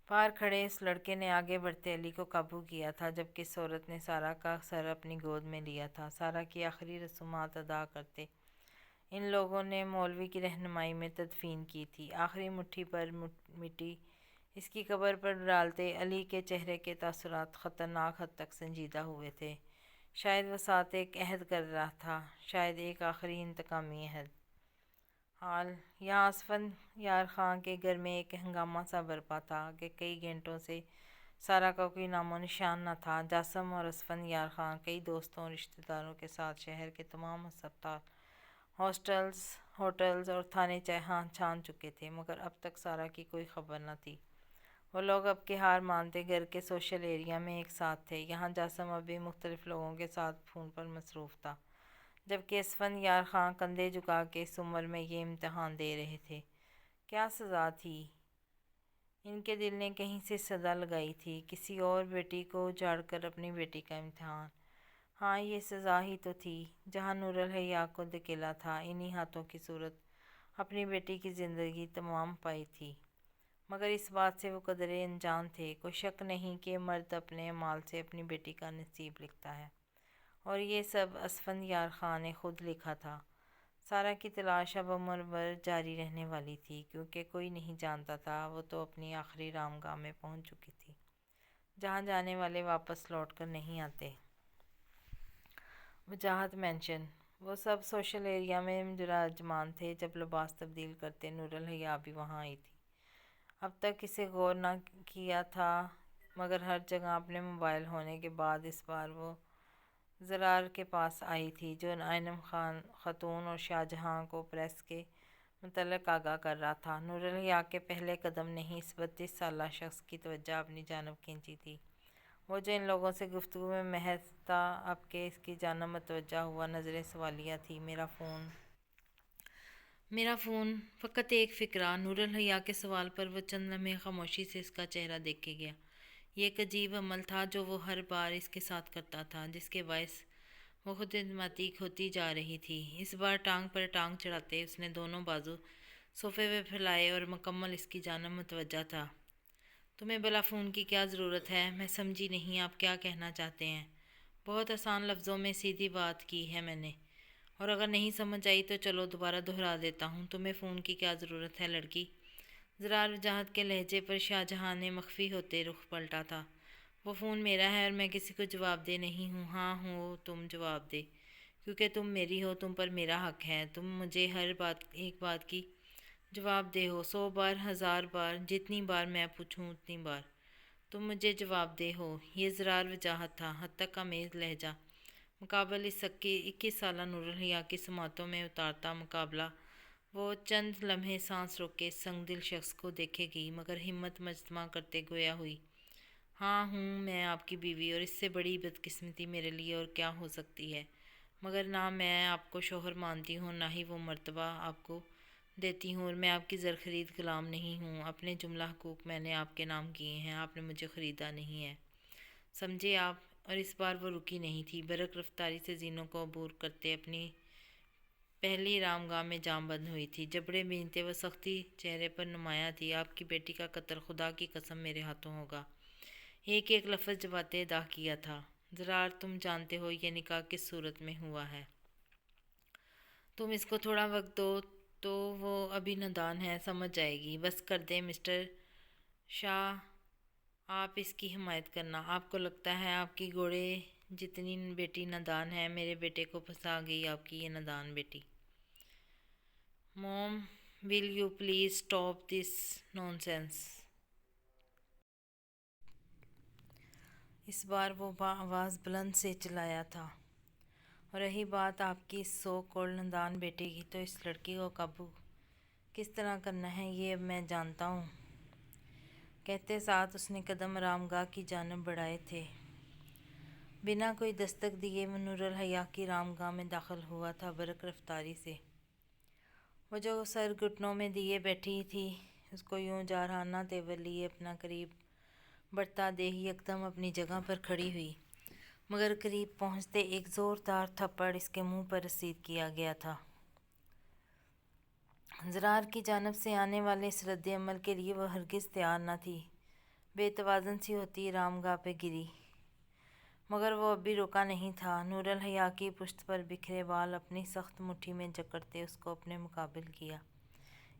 پار کھڑے اس لڑکے نے آگے بڑھتے علی کو قابو کیا تھا، جبکہ اس عورت نے سارا کا سر اپنی گود میں لیا تھا۔ سارا کی آخری رسومات ادا کرتے ان لوگوں نے مولوی کی رہنمائی میں تدفین کی تھی۔ آخری مٹھی پر مٹی اس کی قبر پر ڈالتے علی کے چہرے کے تاثرات خطرناک حد تک سنجیدہ ہوئے تھے۔ شاید وہ ساتھ ایک عہد کر رہا تھا، شاید ایک آخری انتقامی عہد۔ حال یہاں اسفندیار خان کے گھر میں ایک ہنگامہ سا برپا تھا کہ کئی گھنٹوں سے سارا کا کوئی نام و نشان نہ تھا۔ جاسم اور اسفندیار خان کئی دوستوں اور رشتہ داروں کے ساتھ شہر کے تمام ہسپتال، ہوٹلز اور تھانے چھان چکے تھے، مگر اب تک سارا کی کوئی خبر نہ تھی۔ وہ لوگ اب کی ہار مانتے گھر کے سوشل ایریا میں ایک ساتھ تھے۔ یہاں جاسم اب بھی مختلف لوگوں کے ساتھ فون پر مصروف تھا، جبکہ اسفندیار خان کندھے جھکا کے اس عمر میں یہ امتحان دے رہے تھے۔ کیا سزا تھی؟ ان کے دل نے کہیں سے صدا لگائی تھی، کسی اور بیٹی کو اجاڑ کر اپنی بیٹی کا امتحان۔ ہاں، یہ سزا ہی تو تھی۔ جہاں نور الحیا کو دھکیلا تھا، انہی ہاتھوں کی صورت اپنی بیٹی کی زندگی تمام پائی تھی۔ مگر اس بات سے وہ قدرے انجان تھے، کوئی شک نہیں کہ مرد اپنے اعمال سے اپنی بیٹی کا نصیب لکھتا ہے، اور یہ سب اسفندیار خان نے خود لکھا تھا۔ سارا کی تلاش اب عمر بھر جاری رہنے والی تھی، کیونکہ کوئی نہیں جانتا تھا وہ تو اپنی آخری رام گاہ میں پہنچ چکی تھی، جہاں جانے والے واپس لوٹ کر نہیں آتے۔ وجاہت مینشن۔ وہ سب سوشل ایریا میں مراجمان تھے جب لباس تبدیل کرتے نور الحیا بھی وہاں آئی تھی۔ اب تک اسے غور نہ کیا تھا، مگر ہر جگہ اپنے موبائل ہونے کے بعد اس بار وہ زرار کے پاس آئی تھی، جو آئنم خاتون اور شاہجہاں کو پریس کے متعلق آگاہ کر رہا تھا۔ نور الحیا کے پہلے قدم نے ہی اس 32 سالہ شخص کی توجہ اپنی جانب کھینچی تھی۔ وہ جو ان لوگوں سے گفتگو میں محظ تھا، اب کہ اس کی جانب متوجہ ہوا نظریں سوالیہ تھیں۔ میرا فون، فقط ایک فقرہ۔ نور الحیا کے سوال پر وہ چند لمحے خاموشی سے اس کا چہرہ دیکھے گیا۔ یہ ایک عجیب عمل تھا جو وہ ہر بار اس کے ساتھ کرتا تھا، جس کے باعث وہ خود اعتمادی کھوتی جا رہی تھی۔ اس بار ٹانگ پر ٹانگ چڑھاتے اس نے دونوں بازو صوفے پہ پھیلائے اور مکمل اس کی جانب متوجہ تھا۔ تمہیں بھلا فون کی کیا ضرورت ہے؟ میں سمجھی نہیں آپ کیا کہنا چاہتے ہیں۔ بہت آسان لفظوں میں سیدھی بات کی ہے میں نے، اور اگر نہیں سمجھ آئی تو چلو دوبارہ دہرا دیتا ہوں۔ تمہیں فون کی کیا ضرورت ہے لڑکی؟ زرار وجاہت کے لہجے پر شاہجہاں نے مخفی ہوتے رخ پلٹا تھا۔ وہ فون میرا ہے اور میں کسی کو جواب دہ نہیں ہوں۔ ہاں ہو تم جواب دہ، کیونکہ تم میری ہو، تم پر میرا حق ہے۔ تم مجھے ہر ایک بات کی جواب دہ ہو، 100 بار، 1000 بار، جتنی بار میں پوچھوں اتنی بار تم مجھے جواب دہ ہو۔ یہ زرار وجاہت تھا، حد تک آمیز لہجہ۔ مقابل اس 21 سالہ نور الحیا کی سماعتوں میں اتارتا مقابلہ۔ وہ چند لمحے سانس روک کے اس سنگ دل شخص کو دیکھے گی، مگر ہمت مجتمع کرتے گویا ہوئی، ہاں ہوں میں آپ کی بیوی، اور اس سے بڑی بدقسمتی میرے لیے اور کیا ہو سکتی ہے؟ مگر نہ میں آپ کو شوہر مانتی ہوں، نہ ہی وہ مرتبہ آپ کو دیتی ہوں اور میں آپ کی زرخرید غلام نہیں ہوں۔ اپنے جملہ حقوق میں نے آپ کے نام کیے ہیں، آپ نے مجھے خریدا نہیں ہے، سمجھے آپ؟ اور اس بار وہ رکی نہیں تھی، برق رفتاری سے زینوں کو عبور کرتے اپنی پہلی رام گاہ میں جام بند ہوئی تھی۔ جبڑے بینتے وہ سختی چہرے پر نمایاں تھی۔ آپ کی بیٹی کا قتل خدا کی قسم میرے ہاتھوں ہوگا، ایک ایک لفظ جباتے ادا کیا تھا۔ زرار، تم جانتے ہو یہ نکاح کس صورت میں ہوا ہے؟ تم اس کو تھوڑا وقت دو تو وہ ابھی نادان ہے، سمجھ جائے گی۔ بس کر دیں مسٹر شاہ، آپ اس کی حمایت کرنا۔ آپ کو لگتا ہے آپ کی گھوڑے جتنی بیٹی نادان ہے؟ میرے بیٹے کو پھنسا گئی آپ کی یہ نادان بیٹی۔ Mom, will you please stop this nonsense? اس بار وہ آواز بلند سے چلایا تھا۔ اور رہی بات آپ کی اس سو کالڈ نادان بیٹے کی، تو اس لڑکی کو قابو کس طرح کرنا ہے یہ اب میں جانتا ہوں۔ کہتے ساتھ اس نے قدم آرام گاہ کی جانب بڑھائے تھے۔ بنا کوئی دستک دیے وہ نور الحیا کی آرام گاہ میں داخل ہوا تھا برق رفتاری سے۔ وہ جو سر گھٹنوں میں دیے بیٹھی تھی، اس کو یوں جارحانہ تیور لیے اپنا قریب بڑھتا دیکھ یکدم اپنی جگہ پر کھڑی ہوئی، مگر قریب پہنچتے ایک زوردار تھپڑ اس کے منہ پر رسید کیا گیا تھا۔ زرار کی جانب سے آنے والے اس رد عمل کے لیے وہ ہرگز تیار نہ تھی۔ بے توازن سی ہوتی آرام گاہ پہ گری، مگر وہ اب بھی رکا نہیں تھا۔ نور الحیا کی پشت پر بکھرے بال اپنی سخت مٹھی میں جکڑتے اس کو اپنے مقابل کیا۔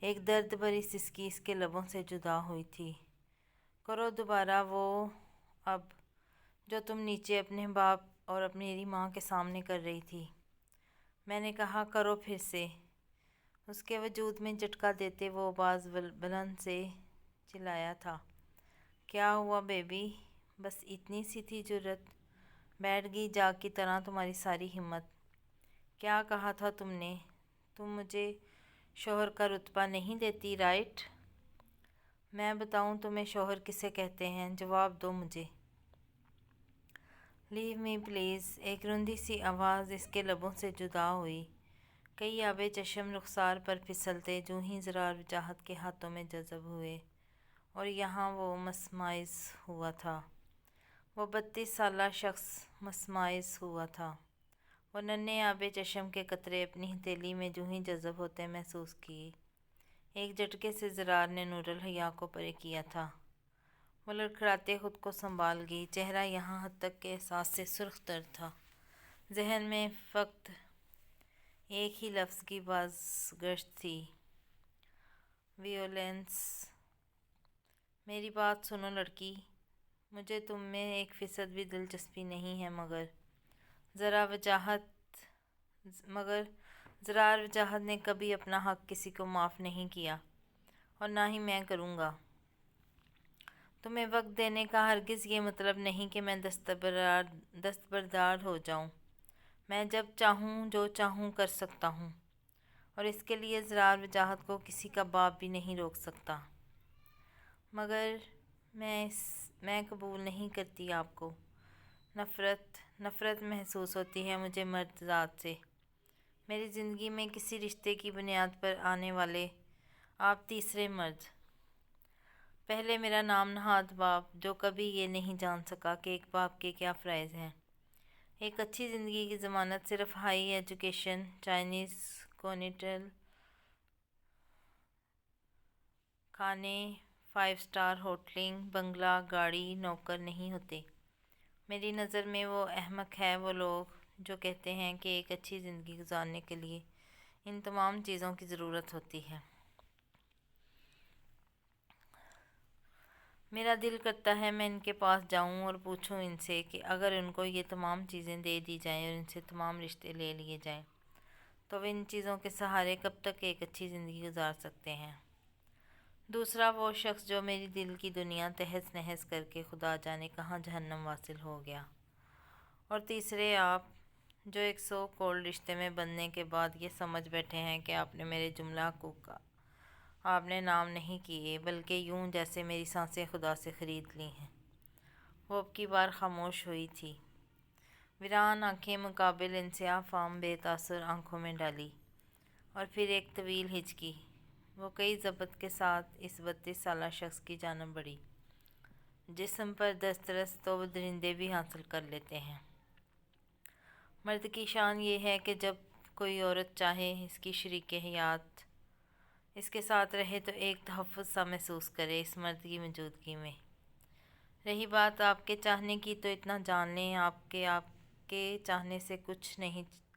ایک درد بھری سسکی اس کے لبوں سے جدا ہوئی تھی۔ کرو دوبارہ وہ اب جو تم نیچے اپنے باپ اور میری ماں کے سامنے کر رہی تھی۔ میں نے کہا کرو پھر سے۔ اس کے وجود میں جھٹکا دیتے وہ آواز بلند سے چلایا تھا۔ کیا ہوا بیبی؟ بس اتنی سی تھی جرأت؟ بیٹھ گئی جاگ کی طرح تمہاری ساری ہمت؟ کیا کہا تھا تم نے؟ تم مجھے شوہر کا رتبہ نہیں دیتی، رائٹ؟ میں بتاؤں تمہیں شوہر کسے کہتے ہیں؟ جواب دو مجھے۔ لیو می پلیز۔ ایک رندی سی آواز اس کے لبوں سے جدا ہوئی۔ کئی آبِ چشم رخسار پر پھسلتے جوں ہی زرار وجاہت کے ہاتھوں میں جذب ہوئے، اور یہاں وہ مسمائز ہوا تھا۔ وہ 32 سالہ شخص مسمائز ہوا تھا۔ وہ ننھے آبِ چشم کے قطرے اپنی ہتھیلی میں جوں ہی جذب ہوتے محسوس کیے۔ ایک جھٹکے سے زرار نے نور الحیا کو پرے کیا تھا۔ وہ لڑکھڑاتے خود کو سنبھال گئی، چہرہ یہاں حد تک کہ احساس سے سرخ تر تھا۔ ذہن میں فقط ایک ہی لفظ کی بازگشت تھی، ویولنس۔ میری بات سنو لڑکی، مجھے تم میں 1% بھی دلچسپی نہیں ہے، مگر زرار وجاہت نے کبھی اپنا حق کسی کو معاف نہیں کیا، اور نہ ہی میں کروں گا۔ تمہیں وقت دینے کا ہرگز یہ مطلب نہیں کہ میں دستبردار ہو جاؤں۔ میں جب چاہوں جو چاہوں کر سکتا ہوں، اور اس کے لیے زرار وجاہت کو کسی کا باپ بھی نہیں روک سکتا۔ مگر میں قبول نہیں کرتی آپ کو۔ نفرت محسوس ہوتی ہے مجھے مرد ذات سے۔ میری زندگی میں کسی رشتے کی بنیاد پر آنے والے آپ تیسرے مرد۔ پہلے میرا نام نہاد باپ، جو کبھی یہ نہیں جان سکا کہ ایک باپ کے کیا فرائض ہیں۔ ایک اچھی زندگی کی ضمانت صرف ہائی ایجوکیشن، چائنیز کونٹینل کھانے، 5 اسٹار ہوٹلنگ، بنگلہ، گاڑی، نوکر نہیں ہوتے۔ میری نظر میں وہ احمق ہے وہ لوگ جو کہتے ہیں کہ ایک اچھی زندگی گزارنے کے لیے ان تمام چیزوں کی ضرورت ہوتی ہے۔ میرا دل کرتا ہے میں ان کے پاس جاؤں اور پوچھوں ان سے کہ اگر ان کو یہ تمام چیزیں دے دی جائیں اور ان سے تمام رشتے لے لیے جائیں، تو وہ ان چیزوں کے سہارے کب تک ایک اچھی زندگی گزار سکتے ہیں؟ دوسرا وہ شخص جو میری دل کی دنیا تہس نہس کر کے خدا جانے کہاں جہنم واصل ہو گیا۔ اور تیسرے آپ، جو ایک سو کالڈ رشتے میں بندھنے کے بعد یہ سمجھ بیٹھے ہیں کہ آپ نے میرے جملہ حقوق کا آپ نے نام نہیں کیے، بلکہ یوں جیسے میری سانسیں خدا سے خرید لی ہیں۔ وہ اب کی بار خاموش ہوئی تھی، ویران آنکھیں مقابل انصاف فام بے تاثر آنکھوں میں ڈالی، اور پھر ایک طویل ہچکی وہ کئی ضبط کے ساتھ اس 32 سالہ شخص کی جانب بڑھی۔ جسم پر دسترس تو وہ درندے بھی حاصل کر لیتے ہیں۔ مرد کی شان یہ ہے کہ جب کوئی عورت چاہے اس کی شریک حیات اس کے ساتھ رہے تو ایک تحفظ سا محسوس کرے اس مرد کی موجودگی میں۔ رہی بات آپ کے چاہنے کی تو اتنا جان لیں آپ کے چاہنے سے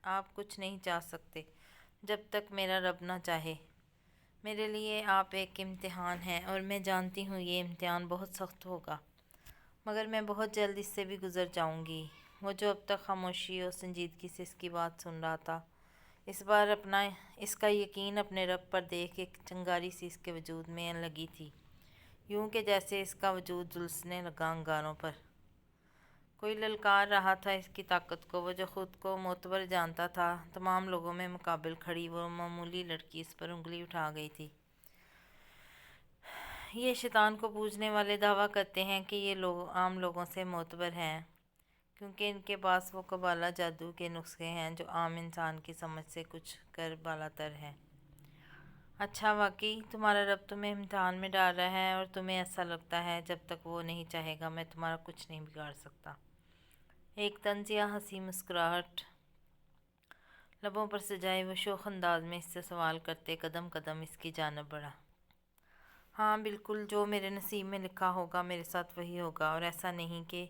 آپ کچھ نہیں چاہ سکتے جب تک میرا رب نہ چاہے۔ میرے لیے آپ ایک امتحان ہیں اور میں جانتی ہوں یہ امتحان بہت سخت ہوگا، مگر میں بہت جلد اس سے بھی گزر جاؤں گی۔ وہ جو اب تک خاموشی اور سنجیدگی سے اس کی بات سن رہا تھا، اس بار اس کا یقین اپنے رب پر دیکھ ایک چنگاری سی اس کے وجود میں لگی تھی، یوں کہ جیسے اس کا وجود جھلسنے لگا انگاروں پر۔ کوئی للکار رہا تھا اس کی طاقت کو۔ وہ جو خود کو معتبر جانتا تھا، تمام لوگوں میں مقابل کھڑی وہ معمولی لڑکی اس پر انگلی اٹھا گئی تھی۔ یہ شیطان کو پوجنے والے دعویٰ کرتے ہیں کہ یہ لوگ عام لوگوں سے معتبر ہیں، کیونکہ ان کے پاس وہ قبالہ جادو کے نسخے ہیں جو عام انسان کی سمجھ سے کچھ کر بالا تر ہیں۔ اچھا، واقعی تمہارا رب تمہیں امتحان میں ڈال رہا ہے اور تمہیں ایسا لگتا ہے جب تک وہ نہیں چاہے گا میں تمہارا کچھ نہیں بگاڑ سکتا۔ ایک طنزیہ ہنسی مسکراہٹ لبوں پر سجائے وہ شوخ انداز میں اس سے سوال کرتے قدم قدم اس کی جانب بڑھا۔ ہاں بالکل، جو میرے نصیب میں لکھا ہوگا میرے ساتھ وہی ہوگا، اور ایسا نہیں کہ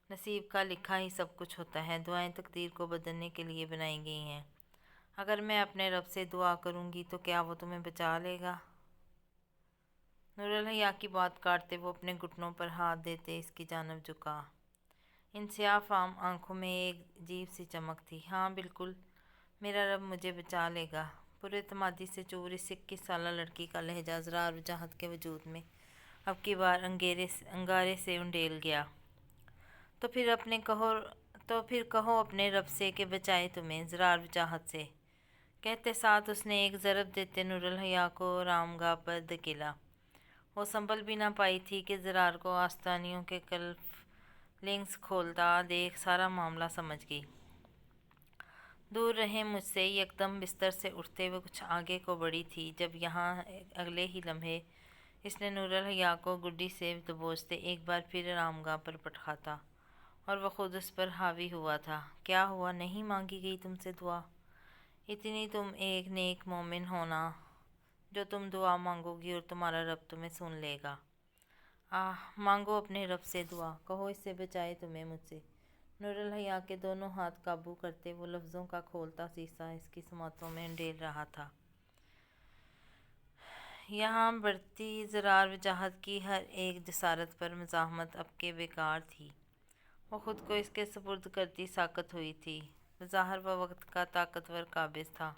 نصیب کا لکھا ہی سب کچھ ہوتا ہے۔ دعائیں تقدیر کو بدلنے کے لیے بنائی گئی ہیں۔ اگر میں اپنے رب سے دعا کروں گی تو کیا وہ تمہیں بچا لے گا؟ نور الحیا کی بات کاٹتے وہ اپنے گھٹنوں پر ہاتھ دیتے اس کی جانب جھکا۔ ان سیاہ فام آنکھوں میں ایک عجیب سی چمک تھی۔ ہاں بالکل، میرا رب مجھے بچا لے گا۔ پر اعتمادی سے چور اس 21 سالہ لڑکی کا لہجہ اسرار وجاہت کے وجود میں اب کی بار انگارے سے انڈیل گیا۔ تو پھر کہو اپنے رب سے کہ بچائے تمہیں اسرار وجاہت سے، کہتے ساتھ اس نے ایک ضرب دیتے نور الحیا کو رامگاہ پر دھکیلا۔ وہ سنبھل بھی نہ پائی تھی کہ زرار کو آستانیوں کے کلف لنکس کھولتا دیکھ سارا معاملہ سمجھ گئی۔ دور رہیں مجھ سے، یکدم بستر سے اٹھتے وہ کچھ آگے کو بڑھی تھی جب یہاں اگلے ہی لمحے اس نے نور الحیا کو گڈی سے دبوچتے ایک بار پھر رامگاہ پر پٹخاتا، اور وہ خود اس پر حاوی ہوا تھا۔ کیا ہوا؟ نہیں مانگی گئی تم سے دعا؟ اتنی تم ایک نیک مومن ہونا جو تم دعا مانگو گی اور تمہارا رب تمہیں سن لے گا۔ مانگو اپنے رب سے دعا، کہو اس سے بچائے تمہیں مجھ سے۔ نور الحیا کے دونوں ہاتھ قابو کرتے وہ لفظوں کا کھولتا سیسہ اس کی سماعتوں میں انڈیل رہا تھا۔ یہاں بڑھتی زرار وجاہت کی ہر ایک جسارت پر مزاحمت اب کہ بیکار تھی۔ وہ خود کو اس کے سپرد کرتی ساکت ہوئی تھی۔ بظاہر وہ وقت کا طاقتور قابض تھا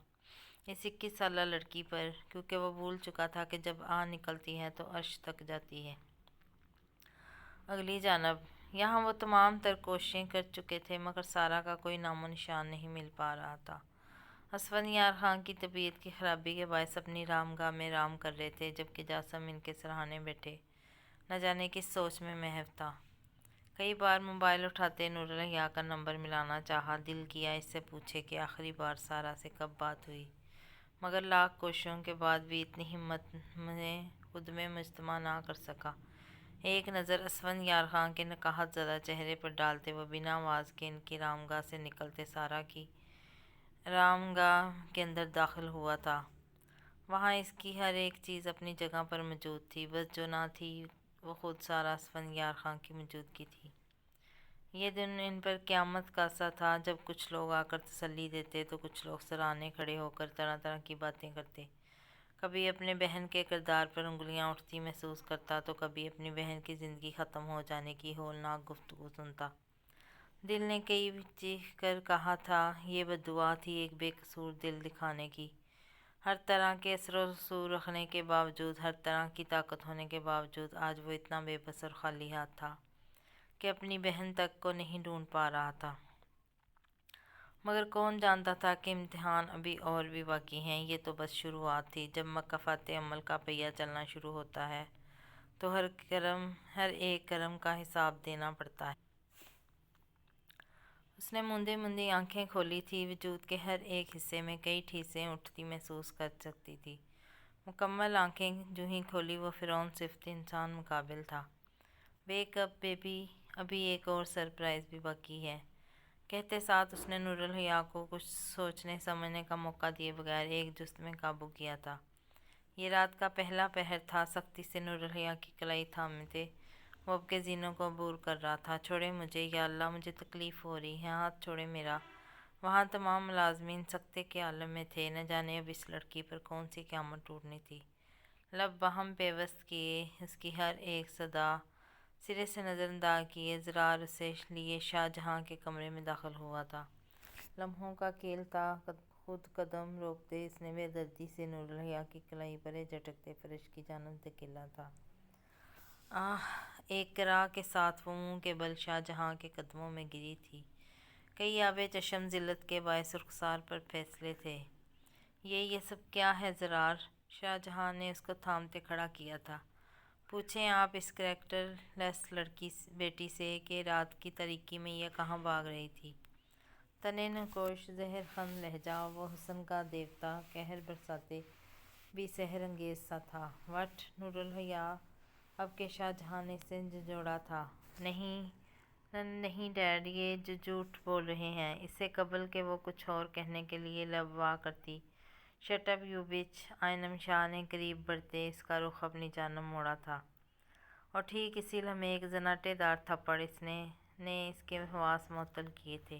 اس 21 سالہ لڑکی پر، کیونکہ وہ بھول چکا تھا کہ جب نکلتی ہے تو عرش تک جاتی ہے۔ اگلی جانب یہاں وہ تمام تر کوششیں کر چکے تھے مگر سارا کا کوئی نام و نشان نہیں مل پا رہا تھا۔ اسفندیار خان کی طبیعت کی خرابی کے باعث اپنی رامگاہ میں رام کر رہے تھے، جبکہ جاسم ان کے سرہانے بیٹھے نہ جانے کس سوچ میں محو تھا۔ کئی بار موبائل اٹھاتے نور الحیا کا نمبر ملانا چاہا، دل کیا اس سے پوچھے کہ آخری بار سارا سے کب بات ہوئی، مگر لاکھ کوششوں کے بعد بھی اتنی ہمت میں خود میں مجتمع نہ کر سکا۔ ایک نظر اسفندیار خان کے نقاہت زدہ چہرے پر ڈالتے وہ بنا آواز کے ان کی رامگاہ سے نکلتے سارا کی رامگاہ کے اندر داخل ہوا تھا۔ وہاں اس کی ہر ایک چیز اپنی جگہ پر موجود تھی، بس جو نہ تھی وہ خود سارا اسفندیار خان کی موجودگی تھی۔ یہ دن ان پر قیامت کا سا تھا جب کچھ لوگ آ کر تسلی دیتے تو کچھ لوگ سراہنے کھڑے ہو کر طرح طرح کی باتیں کرتے۔ کبھی اپنے بہن کے کردار پر انگلیاں اٹھتی محسوس کرتا تو کبھی اپنی بہن کی زندگی ختم ہو جانے کی ہولناک گفتگو سنتا۔ دل نے کئی چیخ کر کہا تھا یہ بددعا تھی ایک بے قصور دل دکھانے کی۔ ہر طرح کے اثر و رسوخ رکھنے کے باوجود، ہر طرح کی طاقت ہونے کے باوجود آج وہ اتنا بے بس اور خالی ہاتھ تھا کہ اپنی بہن تک کو نہیں ڈھونڈ پا رہا تھا۔ مگر کون جانتا تھا کہ امتحان ابھی اور بھی باقی ہیں۔ یہ تو بس شروعات تھی۔ جب مکافات عمل کا پہیہ چلنا شروع ہوتا ہے تو ہر ایک کرم کا حساب دینا پڑتا ہے۔ اس نے موندے موندے آنکھیں کھولی تھی، وجود کے ہر ایک حصے میں کئی ٹھیسیں اٹھتی محسوس کر سکتی تھی۔ مکمل آنکھیں جو ہی کھولی وہ فرعون صفت انسان مقابل تھا۔ ویک اپ بیبی، ابھی ایک اور سرپرائز بھی باقی ہے، کہتے ساتھ اس نے نور الحیا کو کچھ سوچنے سمجھنے کا موقع دیے بغیر ایک جست میں قابو کیا تھا۔ یہ رات کا پہلا پہر تھا۔ سختی سے نور الحیا کی کلائی تھامتے وہ اب کے زینوں کو عبور کر رہا تھا۔ چھوڑے مجھے یا اللہ، مجھے تکلیف ہو رہی ہے، ہاتھ چھوڑے میرا۔ وہاں تمام ملازمین سکتے کے عالم میں تھے، نہ جانے اب اس لڑکی پر کون سی قیامت ٹوٹنی تھی۔ لب باہم پیوست کیے، اس کی ہر ایک صدا سرے سے نظر انداز کیے، زرار اسے لیے شاہ جہاں کے کمرے میں داخل ہوا تھا۔ لمحوں کا کھیل تھا، خود قدم روکتے اس نے بے دردی سے نور الحیا کی کلائی پر جھٹکتے فرش کی جانب دھکیلا تھا۔ آہ! ایک کراہ کے ساتھ وہ منہ کے بل شاہ جہاں کے قدموں میں گری تھی۔ کئی آب چشم ذلت کے باعث رخسار پر پھیسلے تھے۔ یہ سب کیا ہے زرار؟ شاہ جہاں نے اس کو تھامتے کھڑا کیا تھا۔ پوچھیں آپ اس کریکٹر لیس لڑکی بیٹی سے کہ رات کی تاریکی میں یہ کہاں بھاگ رہی تھی۔ تنے نقوش زہر خن لہجہ وہ حسن کا دیوتا قہر برساتے بھی سحر انگیز سا تھا۔ وٹ! نور الحیا اب کے شاہ جہاں نے اسے جھنجھوڑا تھا۔ نہیں ڈیڈ، یہ جو جھوٹ بول رہے ہیں۔ اس سے قبل کہ وہ کچھ اور کہنے کے لیے لب وا کرتی، شٹ اپ یو بچ! آئنم شاہ نے قریب بڑھتے اس کا رخ اپنی جانب موڑا تھا، اور ٹھیک اسی لمحے ایک زناٹے دار تھپڑ نے اس کے حواس معطل کیے تھے۔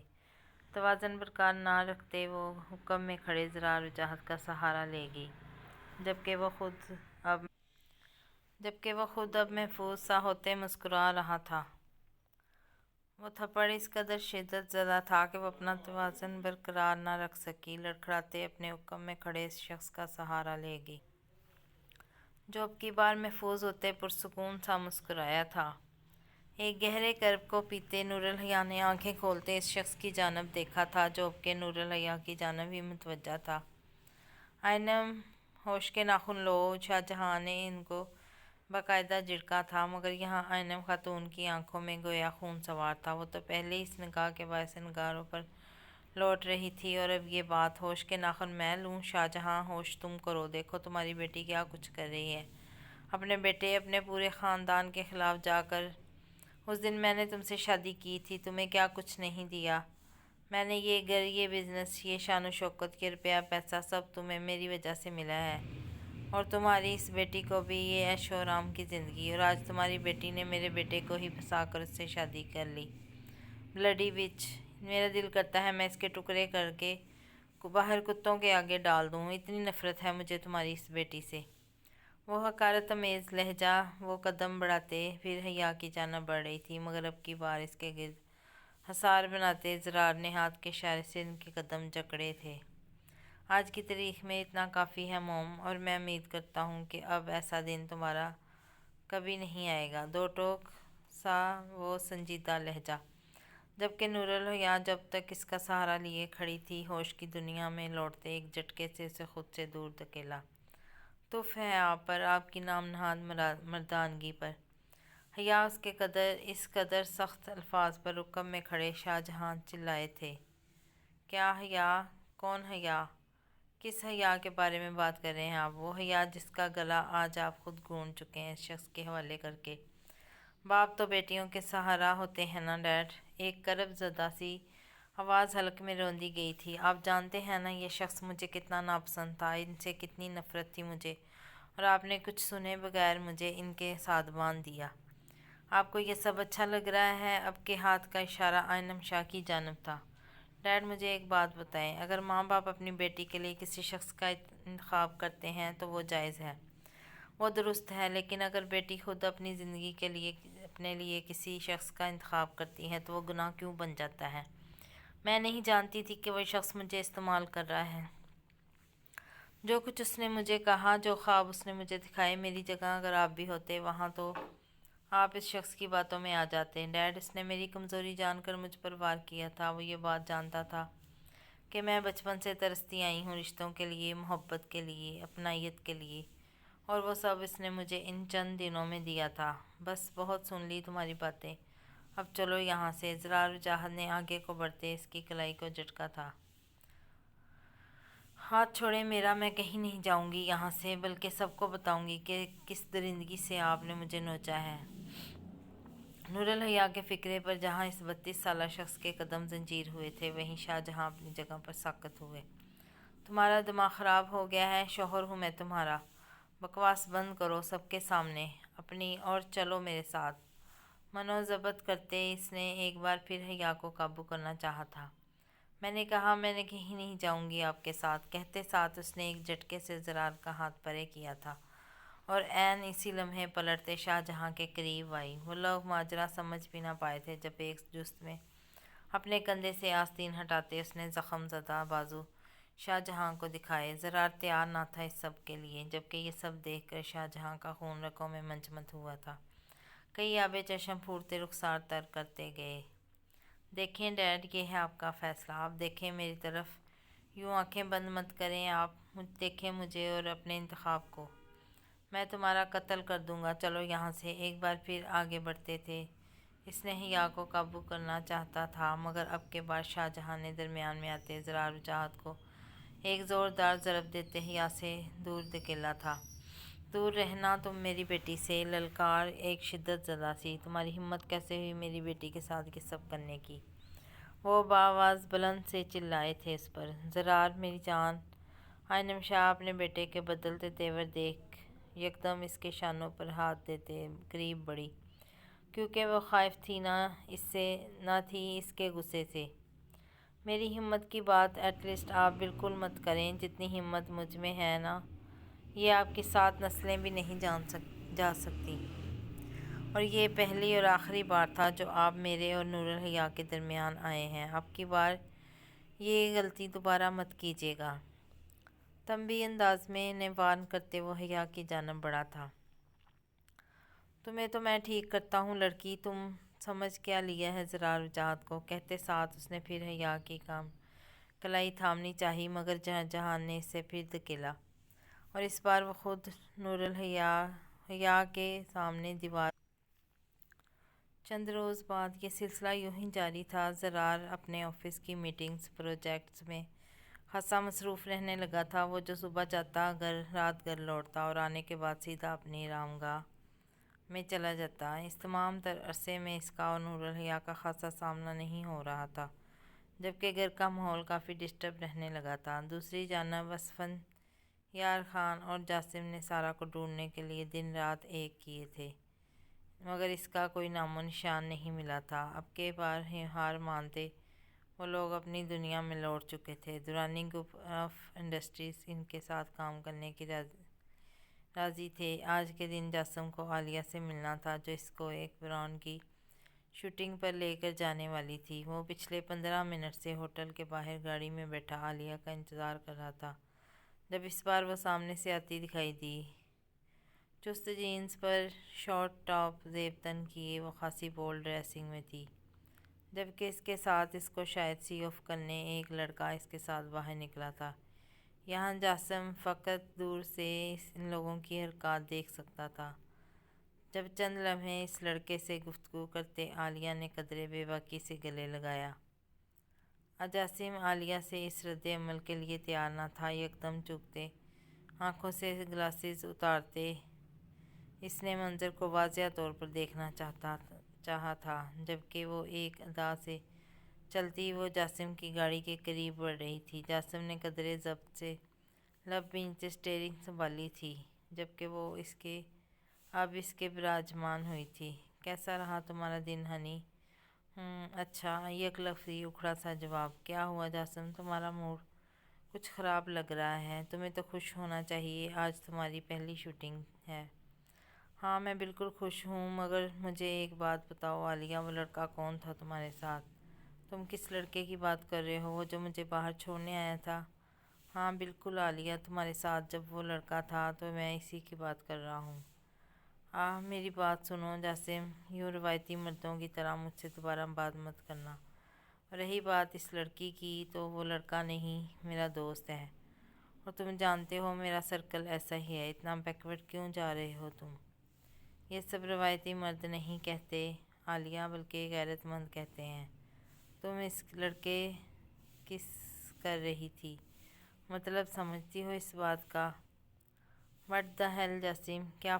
توازن برقرار نہ رکھتے وہ حکم میں کھڑے زرار وجاہت کا سہارا لے گئی، جبکہ وہ خود اب محفوظ سا ہوتے مسکرا رہا تھا۔ وہ تھپڑ اس قدر شدت زدہ تھا کہ وہ اپنا توازن برقرار نہ رکھ سکی۔ لڑکھڑاتے اپنے حکم میں کھڑے اس شخص کا سہارا لے گئی، جو اب کی بار محفوظ ہوتے پرسکون سا مسکرایا تھا۔ ایک گہرے کرب کو پیتے نور الحیا نے آنکھیں کھولتے اس شخص کی جانب دیکھا تھا جو اب کے نور الحیا کی جانب ہی متوجہ تھا۔ آئنم، ہوش کے ناخن لو! شاہ جہاں نے ان کو باقاعدہ جھڑکا تھا، مگر یہاں آئنم خاتون کی آنکھوں میں گویا خون سوار تھا۔ وہ تو پہلے ہی اس نگاہ کے باعث نگاروں پر لوٹ رہی تھی، اور اب یہ بات! ہوش کے ناخن میں لوں؟ شاہ جہاں، ہوش تم کرو، دیکھو تمہاری بیٹی کیا کچھ کر رہی ہے اپنے بیٹے، اپنے پورے خاندان کے خلاف جا کر۔ اس دن میں نے تم سے شادی کی تھی، تمہیں کیا کچھ نہیں دیا میں نے؟ یہ گھر، یہ بزنس، یہ شان و شوکت، یہ روپیہ پیسہ سب تمہیں میری وجہ سے ملا ہے، اور تمہاری اس بیٹی کو بھی یہ عیش و آرام کی زندگی، اور آج تمہاری بیٹی نے میرے بیٹے کو ہی پھنسا کر اس سے شادی کر لی۔ بلڈی وچ! میرا دل کرتا ہے میں اس کے ٹکڑے کر کے باہر کتوں کے آگے ڈال دوں، اتنی نفرت ہے مجھے تمہاری اس بیٹی سے۔ وہ حقارت آمیز لہجہ وہ قدم بڑھاتے پھر حیا کی جانب بڑھ رہی تھی، مگر اب کی بار اس کے گرد حصار بناتے زرار نے ہاتھ کے اشارے سے ان کے قدم جکڑے تھے۔ آج کی تاریخ میں اتنا کافی ہے موم، اور میں امید کرتا ہوں کہ اب ایسا دن تمہارا کبھی نہیں آئے گا۔ دو ٹوک سا وہ سنجیدہ لہجہ، جبکہ نور الحیا جب تک اس کا سہارا لیے کھڑی تھی ہوش کی دنیا میں لوٹتے ایک جھٹکے سے اسے خود سے دور دھکیلا۔ تف ہے آپ پر، آپ کی نام نہاد مردانگی پر! حیا اس قدر سخت الفاظ پر رکن میں کھڑے شاہ جہاں چلائے تھے۔ کیا حیا؟ کون حیا؟ کس حیا کے بارے میں بات کر رہے ہیں آپ؟ وہ حیا جس کا گلا آج آپ خود گھونٹ چکے ہیں اس شخص کے حوالے کر کے۔ باپ تو بیٹیوں کے سہارا ہوتے ہیں نا ڈیڈ؟ ایک کرب زدہ سی آواز حلق میں روندی گئی تھی۔ آپ جانتے ہیں نا یہ شخص مجھے کتنا ناپسند تھا، ان سے کتنی نفرت تھی مجھے، اور آپ نے کچھ سنے بغیر مجھے ان کے ساتھ باندھ دیا۔ آپ کو یہ سب اچھا لگ رہا ہے؟ اب کے ہاتھ کا اشارہ آئنم شاہ کی جانب تھا۔ ڈیڈ مجھے ایک بات بتائیں، اگر ماں باپ اپنی بیٹی کے لیے کسی شخص کا انتخاب کرتے ہیں تو وہ جائز ہے، وہ درست ہے، لیکن اگر بیٹی خود اپنی زندگی کے لیے اپنے لیے کسی شخص کا انتخاب کرتی ہے تو وہ گناہ کیوں بن جاتا ہے؟ میں نہیں جانتی تھی کہ وہ شخص مجھے استعمال کر رہا ہے۔ جو کچھ اس نے مجھے کہا، جو خواب اس نے مجھے دکھائے، میری جگہ اگر آپ بھی ہوتے وہاں تو آپ اس شخص کی باتوں میں آ جاتے۔ ڈیڈ، اس نے میری کمزوری جان کر مجھ پر وار کیا تھا۔ وہ یہ بات جانتا تھا کہ میں بچپن سے ترستی آئی ہوں رشتوں کے لیے، محبت کے لیے، اپنائیت کے لیے، اور وہ سب اس نے مجھے ان چند دنوں میں دیا تھا۔ بس بہت سن لی تمہاری باتیں، اب چلو یہاں سے۔ زرار وجاہت نے آگے کو بڑھتے اس کی کلائی کو جھٹکا تھا۔ ہاتھ چھوڑے میرا، میں کہیں نہیں جاؤں گی یہاں سے، بلکہ سب کو بتاؤں گی کہ کس درندگی سے آپ نے مجھے نوچا ہے۔ نور الحیا کے فکرے پر جہاں اس 32 سالہ شخص کے قدم زنجیر ہوئے تھے، وہیں شاہ جہاں اپنی جگہ پر ساکت ہوئے۔ تمہارا دماغ خراب ہو گیا ہے، شوہر ہوں میں تمہارا۔ بکواس بند کرو سب کے سامنے اپنی، اور چلو میرے ساتھ۔ منو ضبط کرتے اس نے ایک بار پھر حیا کو قابو کرنا چاہا تھا۔ میں نے کہا میں نے کہیں نہیں جاؤں گی آپ کے ساتھ، کہتے ساتھ اس نے ایک جھٹکے سے زرار کا ہاتھ پرے کیا تھا، اور عین اسی لمحے پلٹتے شاہ جہاں کے قریب آئی۔ وہ لوگ ماجرا سمجھ بھی نہ پائے تھے جب ایک جست میں اپنے کندھے سے آستین ہٹاتے اس نے زخم زدہ بازو شاہ جہاں کو دکھائے۔ زرار تیار نہ تھا اس سب کے لیے، جبکہ یہ سب دیکھ کر شاہ جہاں کا خون رگوں میں منجمد ہوا تھا۔ کئی آبے چشم پھوٹتے رخسار تر کرتے گئے۔ دیکھیں ڈیڈ، یہ ہے آپ کا فیصلہ، آپ دیکھیں میری طرف، یوں آنکھیں بند مت کریں، آپ دیکھیں مجھے اور اپنے انتخاب کو۔ میں تمہارا قتل کر دوں گا، چلو یہاں سے۔ ایک بار پھر آگے بڑھتے تھے۔ اس نے حیا کو قابو کرنا چاہتا تھا، مگر اب کے بار شاہ جہاں نے درمیان میں آتے زرار وجاہت کو ایک زوردار ضرب دیتے حیا سے دور دھکیلا تھا۔ دور رہنا تم میری بیٹی سے، للکار ایک شدت زدہ سی۔ تمہاری ہمت کیسے ہوئی میری بیٹی کے ساتھ یہ سب کرنے کی؟ وہ بآواز بلند سے چلائے تھے اس پر۔ زرار میری جان۔ آئنم شاہ اپنے بیٹے کے بدلتے تیور دیکھ یکدم اس کے شانوں پر ہاتھ دیتے قریب بڑھی، کیونکہ وہ خائف تھی نہ تھی اس کے غصے سے۔ میری ہمت کی بات ایٹ لیسٹ آپ بالکل مت کریں، جتنی ہمت مجھ میں ہے نا، یہ آپ کی 7 نسلیں بھی نہیں جا سکتی۔ اور یہ پہلی اور آخری بار تھا جو آپ میرے اور نور الحیا کے درمیان آئے ہیں، اب کی بار یہ غلطی دوبارہ مت کیجیے گا۔ تنبیہی انداز میں وارن کرتے وہ حیا کی جانب بڑھا تھا۔ تمہیں تو میں ٹھیک کرتا ہوں لڑکی، تم سمجھ کیا لیا ہے زرار وجاہت کو، کہتے ساتھ اس نے پھر حیا کی کلائی تھامنی چاہی، مگر جہان نے اسے پھر دھکیلا، اور اس بار وہ خود نور الحیا کے سامنے دیوار۔ چند روز بعد یہ سلسلہ یوں ہی جاری تھا۔ زرار اپنے آفس کی میٹنگز، پروجیکٹس میں خاصا مصروف رہنے لگا تھا۔ وہ جو صبح جاتا رات گھر لوٹتا، اور آنے کے بعد سیدھا اپنی آرام گاہ میں چلا جاتا۔ اس تمام تر عرصے میں اس کا اور نور الحیا کا خاصا سامنا نہیں ہو رہا تھا، جبکہ گھر کا ماحول کافی ڈسٹرب رہنے لگا تھا۔ دوسری جانب اسفندیار خان اور جاسم نے سارا کو ڈھونڈنے کے لیے دن رات ایک کیے تھے، مگر اس کا کوئی نام و نشان نہیں ملا تھا۔ اب کے بار ہار مانتے وہ لوگ اپنی دنیا میں لوٹ چکے تھے۔ دورانی گروپ آف انڈسٹریز ان کے ساتھ کام کرنے کی راضی تھے۔ آج کے دن جاسم کو عالیہ سے ملنا تھا، جو اس کو ایک برانڈ کی شوٹنگ پر لے کر جانے والی تھی۔ وہ پچھلے 15 منٹ سے ہوٹل کے باہر گاڑی میں بیٹھا عالیہ کا انتظار کر رہا تھا، جب اس بار وہ سامنے سے آتی دکھائی دی۔ چست جینز پر شارٹ ٹاپ زیب تن کیے وہ خاصی بولڈ ڈریسنگ میں تھی، جبکہ اس کے ساتھ اس کو شاید سی آف کرنے ایک لڑکا اس کے ساتھ باہر نکلا تھا۔ یہاں جاسم فقط دور سے ان لوگوں کی حرکات دیکھ سکتا تھا۔ جب چند لمحے اس لڑکے سے گفتگو کرتے عالیہ نے قدرے بے باکی سے گلے لگایا۔ جاسم عالیہ سے اس رد عمل کے لیے تیار نہ تھا۔ یکدم چوکتے آنکھوں سے گلاسز اتارتے اس نے منظر کو واضح طور پر دیکھنا چاہا تھا، جبکہ وہ ایک ادا سے چلتی وہ جاسم کی گاڑی کے قریب بڑھ رہی تھی۔ جاسم نے قدرے ضبط سے لب بھینچتے اسٹیئرنگ سنبھالی تھی، جبکہ وہ اب اس کے براجمان ہوئی تھی۔ کیسا رہا تمہارا دن ہنی؟ اچھا، یک لفظی اکھڑا سا جواب۔ کیا ہوا جاسم، تمہارا موڈ کچھ خراب لگ رہا ہے؟ تمہیں تو خوش ہونا چاہیے، آج تمہاری پہلی شوٹنگ ہے۔ ہاں میں بالکل خوش ہوں، مگر مجھے ایک بات بتاؤ عالیہ، وہ لڑکا کون تھا تمہارے ساتھ؟ تم کس لڑکے کی بات کر رہے ہو؟ وہ جو مجھے باہر چھوڑنے آیا تھا؟ ہاں بالکل عالیہ، تمہارے ساتھ جب وہ لڑکا تھا تو میں اسی کی بات کر رہا ہوں۔ میری بات سنو جاسم، یوں روایتی مردوں کی طرح مجھ سے دوبارہ بات مت کرنا۔ رہی بات اس لڑکی کی، تو وہ لڑکا نہیں، میرا دوست ہے، اور تم جانتے ہو میرا سرکل ایسا ہی ہے۔ اتنا بیکورڈ کیوں جا رہے ہو تم؟ یہ سب روایتی مرد نہیں کہتے عالیہ، بلکہ غیرت مند کہتے ہیں۔ تم اس لڑکے کس کر رہی تھی؟ مطلب سمجھتی ہو اس بات کا؟ وٹ دا ہیل جاسم، کیا